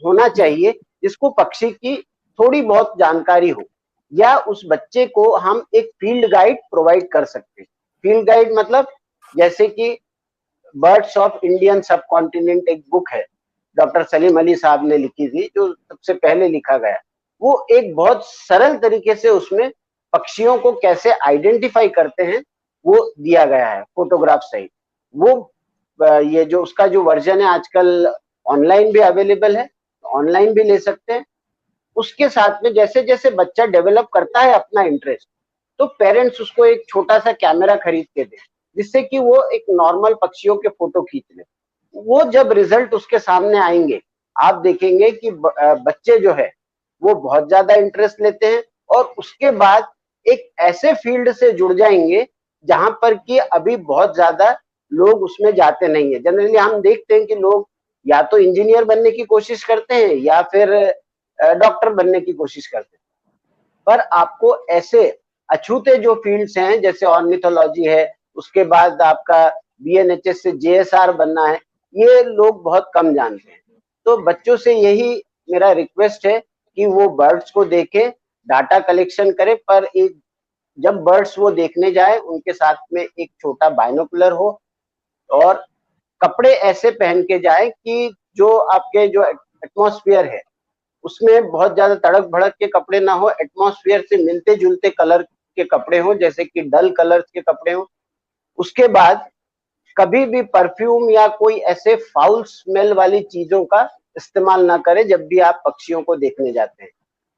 होना चाहिए जिसको पक्षी की थोड़ी बहुत जानकारी हो, या उस बच्चे को हम एक फील्ड गाइड प्रोवाइड कर सकते हैं। फील्ड गाइड मतलब जैसे कि बर्ड्स ऑफ इंडियन सब कॉन्टिनेंट एक बुक है, डॉक्टर सलीम अली साहब ने लिखी थी, जो सबसे पहले लिखा गया, वो एक बहुत सरल तरीके से उसमें पक्षियों को कैसे आइडेंटिफाई करते हैं वो दिया गया है फोटोग्राफ सहित। वो ये जो उसका जो वर्जन है आजकल ऑनलाइन भी अवेलेबल है, ऑनलाइन भी ले सकते हैं। उसके साथ में जैसे जैसे बच्चा डेवलप करता है अपना इंटरेस्ट, तो पेरेंट्स उसको एक छोटा सा कैमरा खरीद के दें, जिससे कि वो एक नॉर्मल पक्षियों के फोटो खींच ले। वो जब रिजल्ट उसके सामने आएंगे, आप देखेंगे कि बच्चे जो है वो बहुत ज्यादा इंटरेस्ट लेते हैं, और उसके बाद एक ऐसे फील्ड से जुड़ जाएंगे जहां पर कि अभी बहुत ज्यादा लोग उसमें जाते नहीं है। जनरली हम देखते हैं कि लोग या तो इंजीनियर बनने की कोशिश करते हैं या फिर डॉक्टर बनने की कोशिश करते हैं, पर आपको ऐसे अछूते जो फील्ड्स हैं जैसे ऑर्निथोलॉजी है, उसके बाद आपका बीएनएचएस से जेएसआर बनना है, ये लोग बहुत कम जानते हैं। तो बच्चों से यही मेरा रिक्वेस्ट है कि वो बर्ड्स को देखें, डाटा कलेक्शन करें, पर एक जब बर्ड्स वो देखने जाए उनके साथ में एक छोटा बाइनोकुलर हो, और कपड़े ऐसे पहन के जाए कि जो आपके जो एटमॉस्फेयर है उसमें बहुत ज्यादा तड़क भड़क के कपड़े ना हो, एटमॉस्फेयर से मिलते जुलते कलर के कपड़े हो, जैसे कि डल कलर्स के कपड़े हो। उसके बाद कभी भी परफ्यूम या कोई ऐसे फाउल स्मेल वाली चीजों का इस्तेमाल ना करें जब भी आप पक्षियों को देखने जाते हैं,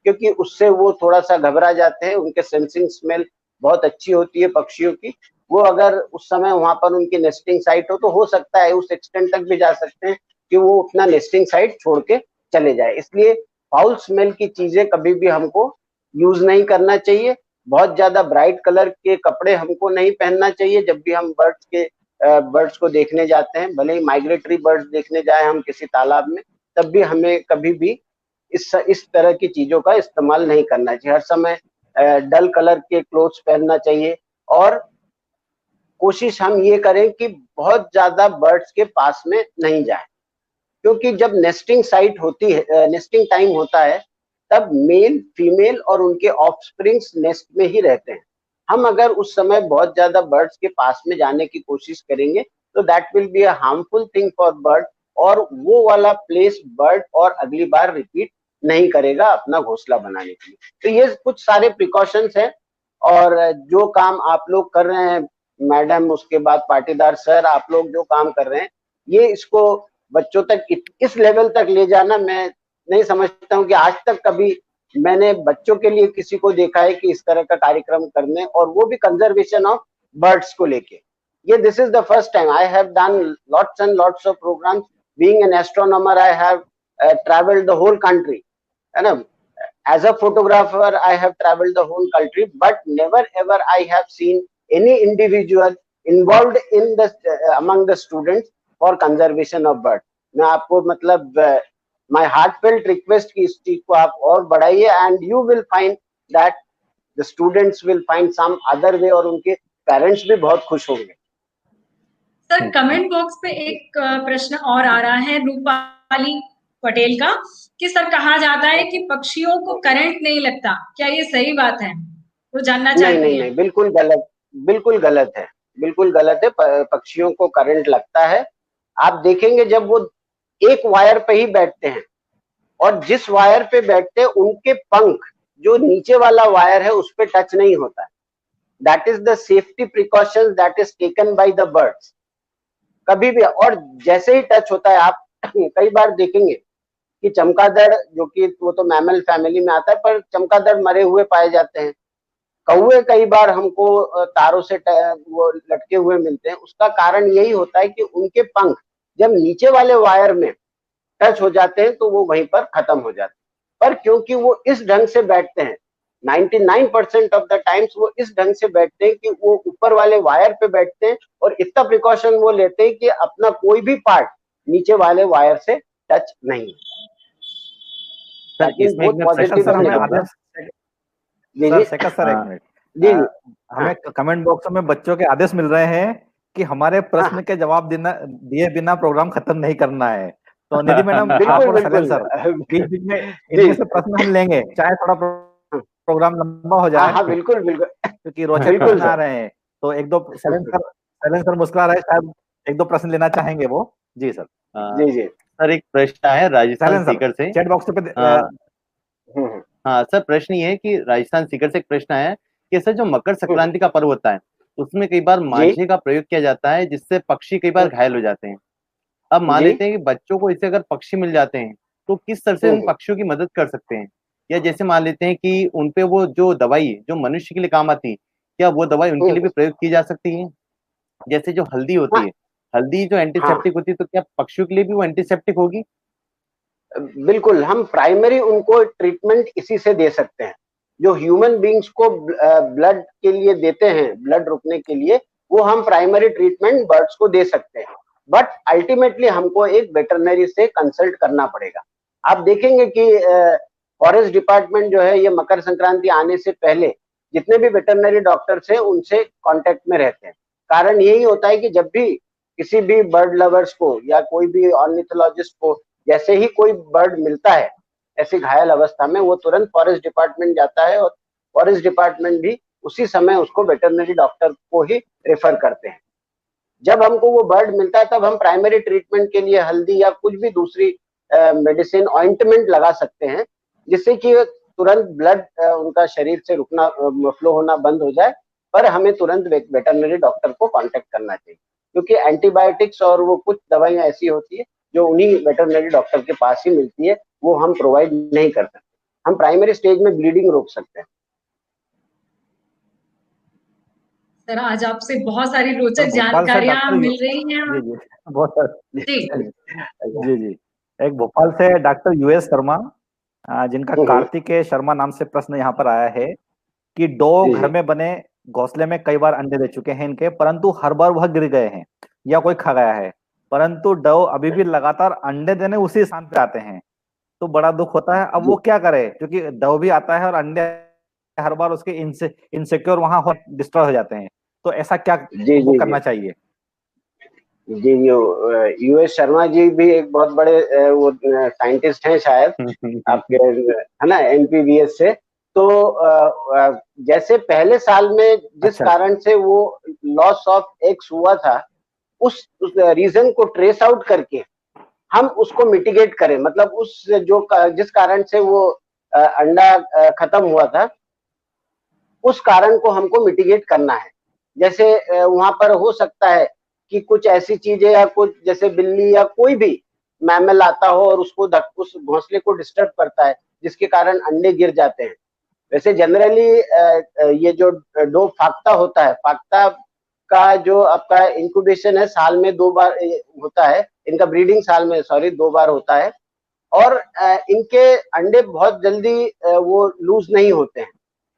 क्योंकि उससे वो थोड़ा सा घबरा जाते हैं। उनके सेंसिंग स्मेल बहुत अच्छी होती है पक्षियों की। वो अगर उस समय वहां पर उनकी नेस्टिंग साइट हो तो हो सकता है उस एक्सटेंट तक भी जा सकते हैं कि वो अपना नेस्टिंग साइट छोड़ के चले जाए। इसलिए फाउल स्मेल की चीजें कभी भी हमको यूज नहीं करना चाहिए। बहुत ज्यादा ब्राइट कलर के कपड़े हमको नहीं पहनना चाहिए जब भी हम बर्ड्स को देखने जाते हैं। भले ही माइग्रेटरी बर्ड्स देखने जाए हम किसी तालाब में, तब भी हमें कभी भी इस तरह की चीजों का इस्तेमाल नहीं करना चाहिए। हर समय डल कलर के क्लोथ्स पहनना चाहिए, और कोशिश हम ये करें कि बहुत ज्यादा बर्ड्स के पास में नहीं जाए, क्योंकि जब नेस्टिंग साइट होती है, नेस्टिंग टाइम होता है, तब मेल फीमेल और उनके ऑफस्प्रिंग्स नेस्ट में ही रहते हैं। हम अगर उस समय बहुत ज्यादा बर्ड्स के पास में जाने की कोशिश करेंगे तो that will be a harmful thing for bird, और वो वाला प्लेस बर्ड और अगली बार रिपीट नहीं करेगा अपना घोंसला बनाने के लिए। तो ये कुछ सारे प्रिकॉशंस हैं, और जो काम आप लोग कर रहे हैं मैडम, उसके बाद पाटीदार सर, आप लोग जो काम कर रहे हैं, ये इसको बच्चों तक इस लेवल तक ले जाना, मैं नहीं समझता हूँ कि आज तक कभी मैंने बच्चों के लिए किसी को देखा है कि इस तरह का कार्यक्रम करने, और वो भी कंजर्वेशन ऑफ बर्ड्स को लेके। ये this is the first time I have done lots and lots of programmes. Being an astronomer I have travelled the whole country, है ना। As a photographer, I have traveled the whole country, but never ever I have seen any individual involved in the among the students for conservation of birds. मैं आपको मतलब my heartfelt request कि इस चीज को आप और बढ़ाइए, and you will find that the students will find some other way, और उनके पेरेंट्स भी बहुत खुश होंगे। सर कमेंट बॉक्स पे एक प्रश्न और आ रहा है रूपाली पटेल का कि सर कहा जाता है कि पक्षियों को करंट नहीं लगता, क्या ये सही बात है? वो जानना चाहती हैं। नहीं, बिल्कुल गलत, बिल्कुल गलत है, बिल्कुल गलत है। पक्षियों को करंट लगता है। आप देखेंगे जब वो एक वायर पे ही बैठते हैं, और जिस वायर पे बैठते हैं उनके पंख जो नीचे वाला वायर है उस पे टच नहीं होता है। That is the safety precaution that is taken by the birds. कभी भी, और जैसे ही टच होता है, आप कई बार देखेंगे कि चमगादड़, जो कि वो तो मैमल फैमिली में आता है, पर चमगादड़ मरे हुए पाए जाते हैं। कौवे कई बार हमको तारों से वो लटके हुए मिलते हैं। उसका कारण यही होता है कि उनके पंख जब नीचे वाले वायर में टच हो जाते हैं तो वो वहीं पर खत्म हो जाते हैं। पर क्योंकि वो इस ढंग से बैठते हैं, 99% ऑफ द टाइम्स वो इस ढंग से बैठते हैं कि वो ऊपर वाले वायर पे बैठते हैं, और इतना प्रिकॉशन वो लेते हैं कि अपना कोई भी पार्ट नीचे वाले वायर से टच नहीं। हमें कमेंट बॉक्स में बच्चों के आदेश मिल रहे हैं कि हमारे प्रश्न के जवाब दिए बिना प्रोग्राम खत्म नहीं करना है। तो निधि मैडम, सर बीच में इनमें से प्रश्न हम लेंगे, चाहे थोड़ा प्रोग्राम लंबा हो जाए। हाँ, बिल्कुल, क्योंकि रोचक प्रश्न आ रहे हैं। तो एक दो सर मुस्कुरा रहे, शायद एक दो प्रश्न लेना चाहेंगे वो। जी सर। जी। सर एक प्रश्न आया राजस्थान सीकर से चैट बॉक्स पे। हाँ सर, प्रश्न ये है कि राजस्थान सीकर से एक प्रश्न आया है कि सर जो मकर संक्रांति का पर्व होता है उसमें कई बार मांझे का प्रयोग किया जाता है जिससे पक्षी कई बार घायल हो जाते हैं। अब मान लेते हैं कि बच्चों को इससे अगर पक्षी मिल जाते हैं तो किस तरह से उन पक्षियों की मदद कर सकते हैं? या जैसे मान लेते हैं कि उनपे वो जो दवाई जो मनुष्य के लिए काम आती, क्या वो दवाई उनके लिए भी प्रयोग की जा सकती है? जैसे जो हल्दी होती है, हल्दी जो एंटीसेप्टिक होती है, तो क्या पक्षियों के लिए भी वो एंटीसेप्टिक होगी? बिल्कुल, हम प्राइमरी उनको ट्रीटमेंट इसी से दे सकते हैं। जो ह्यूमन बींग्स को ब्लड के लिए देते हैं, ब्लड रुकने के लिए, वो हम प्राइमरी ट्रीटमेंट बर्ड्स को दे सकते हैं। बट अल्टीमेटली हमको एक वेटरनरी से कंसल्ट करना पड़ेगा। आप देखेंगे कि फॉरेस्ट डिपार्टमेंट जो है, ये मकर संक्रांति आने से पहले जितने भी वेटरनरी डॉक्टर्स हैं उनसे कांटेक्ट में रहते हैं। कारण यही होता है कि जब भी किसी भी बर्ड लवर्स को या कोई भी ऑर्निथोलॉजिस्ट को जैसे ही कोई बर्ड मिलता है ऐसी घायल अवस्था में, वो तुरंत फॉरेस्ट डिपार्टमेंट जाता है और फॉरेस्ट डिपार्टमेंट भी उसी समय उसको वेटरनरी डॉक्टर को ही रेफर करते हैं। जब हमको वो बर्ड मिलता है तब हम प्राइमरी ट्रीटमेंट के लिए हल्दी या कुछ भी दूसरी मेडिसिन ऑइंटमेंट लगा सकते हैं, जिससे कि तुरंत ब्लड उनका शरीर से रुकना, फ्लो होना बंद हो जाए। पर हमें तुरंत वेटरनरी डॉक्टर को कांटेक्ट करना चाहिए, क्योंकि एंटीबायोटिक्स और वो कुछ दवाइयां ऐसी होती है जो उन्हीं वेटरनरी डॉक्टर के पास ही मिलती है, वो हम प्रोवाइड नहीं कर सकते। हम प्राइमरी स्टेज में ब्लीडिंग रोक सकते हैं। सर आज आपसे बहुत सारी रोचक जानकारियां मिल रही हैं। जी बहुत जी जी एक भोपाल से डॉक्टर यूएस शर्मा, जिनका कार्तिकेय शर्मा नाम से प्रश्न यहाँ पर आया है कि डॉग घर में बने घोंसले में कई बार अंडे दे चुके हैं इनके, परंतु हर बार वह गिर गए हैं या कोई खा गया है, परंतु डव अभी भी लगातार अंडे देने उसी स्थान पे आते हैं, तो बड़ा दुख होता है। अब वो क्या करे, क्योंकि डव भी आता है और अंडे हर बार उसके इनसिक्योर वहां डिस्ट्रॉय हो जाते हैं, तो ऐसा क्या वो करना चाहिए? जी यूएस शर्मा जी भी एक बहुत बड़े वो साइंटिस्ट हैं शायद आपके, है ना, एनपीवीएस से। तो जैसे पहले साल में जिस कारण से वो लॉस ऑफ एग्स हुआ था, उस रीजन को ट्रेस आउट करके हम उसको मिटिगेट करें, मतलब उस जो जिस कारण से वो अंडा खत्म हुआ था, उस कारण को हमको मिटिगेट करना है। जैसे वहां पर हो सकता है कि कुछ ऐसी चीजें या कुछ जैसे बिल्ली या कोई भी मैमल आता हो और उसको उस घोंसले को डिस्टर्ब करता है, जिसके कारण अंडे गिर जाते हैं। वैसे जनरली ये जो डो फाक्ता होता है, फाक्ता का जो आपका इंक्यूबेशन है साल में 2 बार होता है, इनका ब्रीडिंग साल में 2 बार होता है, और इनके अंडे बहुत जल्दी वो लूज नहीं होते हैं।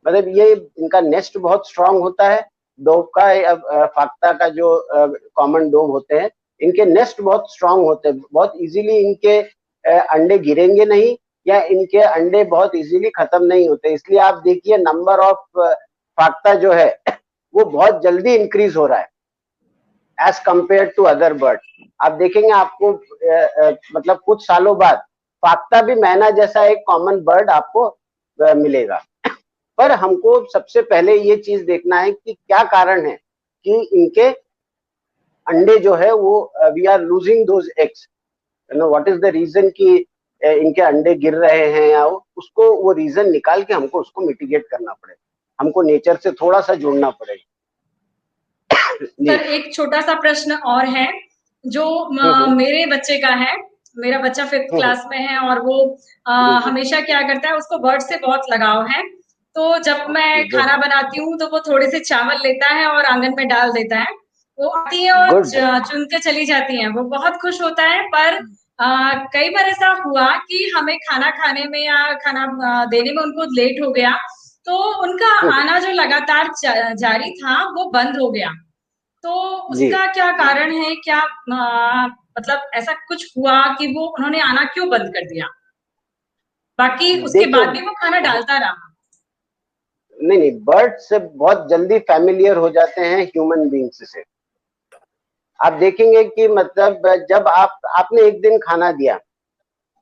मतलब ये इनका नेस्ट बहुत स्ट्रांग होता है डोव का, फाक्ता का जो कॉमन डोव होते हैं, इनके नेस्ट बहुत स्ट्रांग होते हैं, बहुत इजीली इनके अंडे गिरेंगे नहीं या इनके अंडे बहुत इजीली खत्म नहीं होते। इसलिए आप देखिए नंबर ऑफ फाक्ता जो है वो बहुत जल्दी इंक्रीज हो रहा है as compare to other bird. आप देखेंगे आपको मतलब कुछ सालों बाद फाक्ता भी मैना जैसा एक कॉमन बर्ड आपको मिलेगा। पर हमको सबसे पहले ये चीज देखना है कि क्या कारण है कि इनके अंडे जो है वो we are losing those eggs, you know what is the reason कि इनके अंडे गिर रहे हैं, या उसको वो रीजन निकाल के हमको उसको मिटिगेट करना पड़ेगा, हमको नेचर से थोड़ा सा जुड़ना पड़ेगा। सर एक छोटा सा प्रश्न और है जो मेरे बच्चे का है। मेरा बच्चा 5th क्लास में है और वो हमेशा क्या करता है, उसको बर्ड से बहुत लगाव है, तो जब मैं खाना बनाती हूँ तो वो थोड़े से चावल लेता है और आंगन में डाल देता है, वो आती है और चुन के चली जाती है, वो बहुत खुश होता है। पर कई बार ऐसा हुआ कि हमें खाना खाने में या खाना देने में उनको लेट हो गया, तो उनका आना जो लगातार जारी था वो बंद हो गया, तो उसका क्या कारण है? क्या मतलब ऐसा कुछ हुआ कि वो उन्होंने आना क्यों बंद कर दिया? बाकी उसके बाद भी वो खाना डालता रहा। नहीं, बर्ड से बहुत जल्दी फैमिलियर हो जाते हैं ह्यूमन बींग्स से। आप देखेंगे कि मतलब जब आपने एक दिन खाना दिया,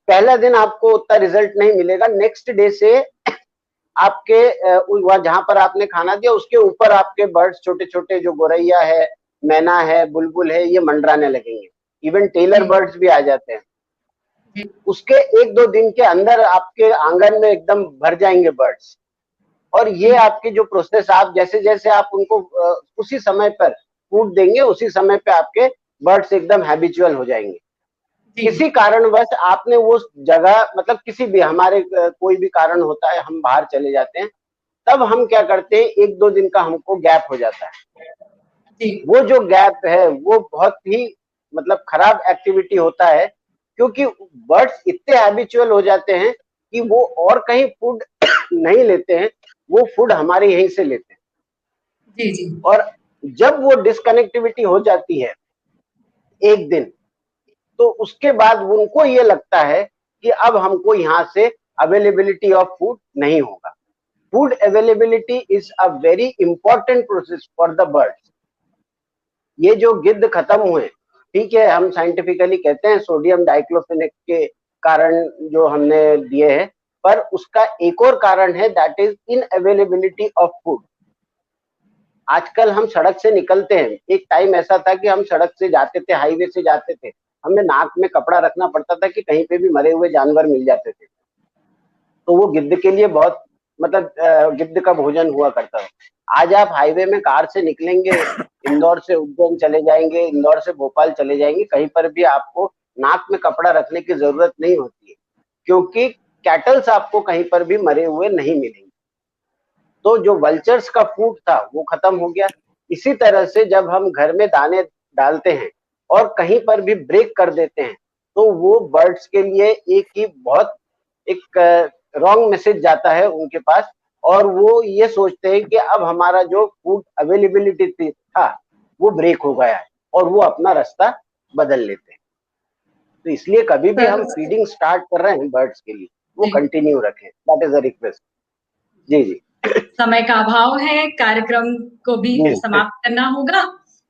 पहला दिन आपको उतना रिजल्ट नहीं मिलेगा, नेक्स्ट डे से आपके वहां जहां पर आपने खाना दिया उसके ऊपर आपके बर्ड्स छोटे छोटे जो गोरैया है, मैना है, बुलबुल है, ये मंडराने लगेंगे। इवन टेलर बर्ड्स भी आ जाते हैं। उसके 1-2 दिन के अंदर आपके आंगन में एकदम भर जाएंगे बर्ड्स। और ये आपकी जो प्रोसेस, आप जैसे जैसे आप उनको उसी समय पर फूड देंगे, उसी समय पे आपके बर्ड्स एकदम हैबिचुअल हो जाएंगे। किसी कारणवश आपने वो जगह, मतलब किसी भी हमारे कोई भी कारण होता है, हम बाहर चले जाते हैं, तब हम क्या करते हैं, 1-2 दिन का हमको गैप हो जाता है। वो जो गैप है वो बहुत ही मतलब खराब एक्टिविटी होता है, क्योंकि बर्ड्स इतने हैबिचुअल हो जाते हैं कि वो और कहीं फूड नहीं लेते हैं, वो फूड हमारे यहीं से लेते हैं। और जब वो डिस्कनेक्टिविटी हो जाती है एक दिन, तो उसके बाद उनको ये लगता है कि अब हमको यहाँ से अवेलेबिलिटी ऑफ फूड नहीं होगा। Food availability is a very important process for the birds. ये जो गिद्ध खत्म हुए, ठीक है, हम साइंटिफिकली कहते हैं सोडियम डाइक्लोफेनेक के कारण जो हमने दिए हैं, पर उसका एक और कारण है, दैट इज इनअवेलेबिलिटी ऑफ फूड। आजकल हम सड़क से निकलते हैं, एक टाइम ऐसा था कि हम सड़क से जाते थे, हाईवे से जाते थे, हमें नाक में कपड़ा रखना पड़ता था कि कहीं पे भी मरे हुए जानवर मिल जाते थे, तो वो गिद्ध के लिए बहुत मतलब गिद्ध का भोजन हुआ करता था। आज आप हाईवे में कार से निकलेंगे, इंदौर से उज्जैन चले जाएंगे, इंदौर से भोपाल चले जाएंगे, कहीं पर भी आपको नाक में कपड़ा रखने की जरूरत नहीं होती है, क्योंकि कैटल्स आपको कहीं पर भी मरे हुए नहीं मिलेंगे। तो जो वल्चर्स का फूड था वो खत्म हो गया। इसी तरह से जब हम घर में दाने डालते हैं और कहीं पर भी ब्रेक कर देते हैं, तो वो बर्ड्स के लिए एक ही बहुत एक रॉन्ग मैसेज जाता है उनके पास, और वो ये सोचते हैं कि अब हमारा जो फूड अवेलेबिलिटी था वो ब्रेक हो गया है, और वो अपना रास्ता बदल लेते हैं। तो इसलिए कभी भी हम फीडिंग स्टार्ट कर रहे हैं बर्ड्स के लिए, वो कंटिन्यू रखें, दैट इज अ रिक्वेस्ट। जी जी, समय का अभाव है, कार्यक्रम को भी समाप्त करना होगा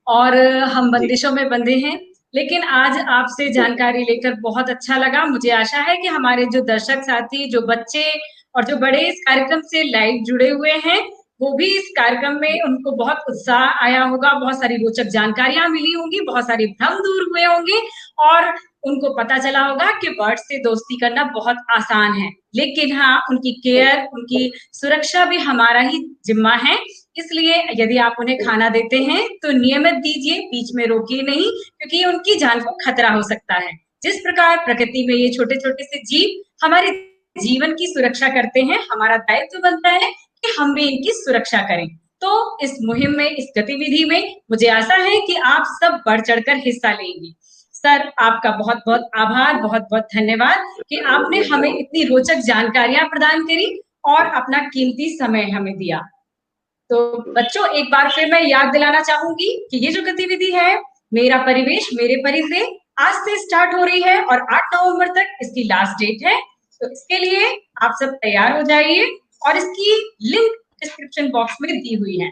और हम बंदिशों में बंधे हैं, लेकिन आज आपसे जानकारी लेकर बहुत अच्छा लगा। मुझे आशा है कि हमारे जो दर्शक साथी, जो बच्चे और जो बड़े इस कार्यक्रम से लाइव जुड़े हुए हैं, वो भी इस कार्यक्रम में उनको बहुत उत्साह आया होगा, बहुत सारी रोचक जानकारियां मिली होंगी, बहुत सारे भ्रम दूर हुए होंगे और उनको पता चला होगा कि बर्ड से दोस्ती करना बहुत आसान है, लेकिन हाँ, उनकी केयर, उनकी सुरक्षा भी हमारा ही जिम्मा है। इसलिए यदि आप उन्हें खाना देते हैं तो नियमित दीजिए, बीच में रोकिए नहीं, क्योंकि उनकी जान को खतरा हो सकता है। जिस प्रकार प्रकृति में ये छोटे-छोटे से जीव हमारे जीवन की सुरक्षा करते हैं, हमारा दायित्व बनता है कि हम भी इनकी सुरक्षा करें। तो इस मुहिम में, इस गतिविधि में मुझे आशा है कि आप सब बढ़-चढ़कर हिस्सा लेंगे। सर, आपका बहुत-बहुत आभार, बहुत-बहुत धन्यवाद कि आपने हमें इतनी रोचक जानकारियां प्रदान करी और अपना कीमती समय हमें दिया। तो बच्चों, एक बार फिर मैं याद दिलाना चाहूंगी कि ये जो गतिविधि है, मेरा परिवेश मेरे परिधि, आज से स्टार्ट हो रही है और 8 नवंबर तक इसकी लास्ट डेट है। तो इसके लिए आप सब तैयार हो जाइए और इसकी लिंक डिस्क्रिप्शन बॉक्स में दी हुई है।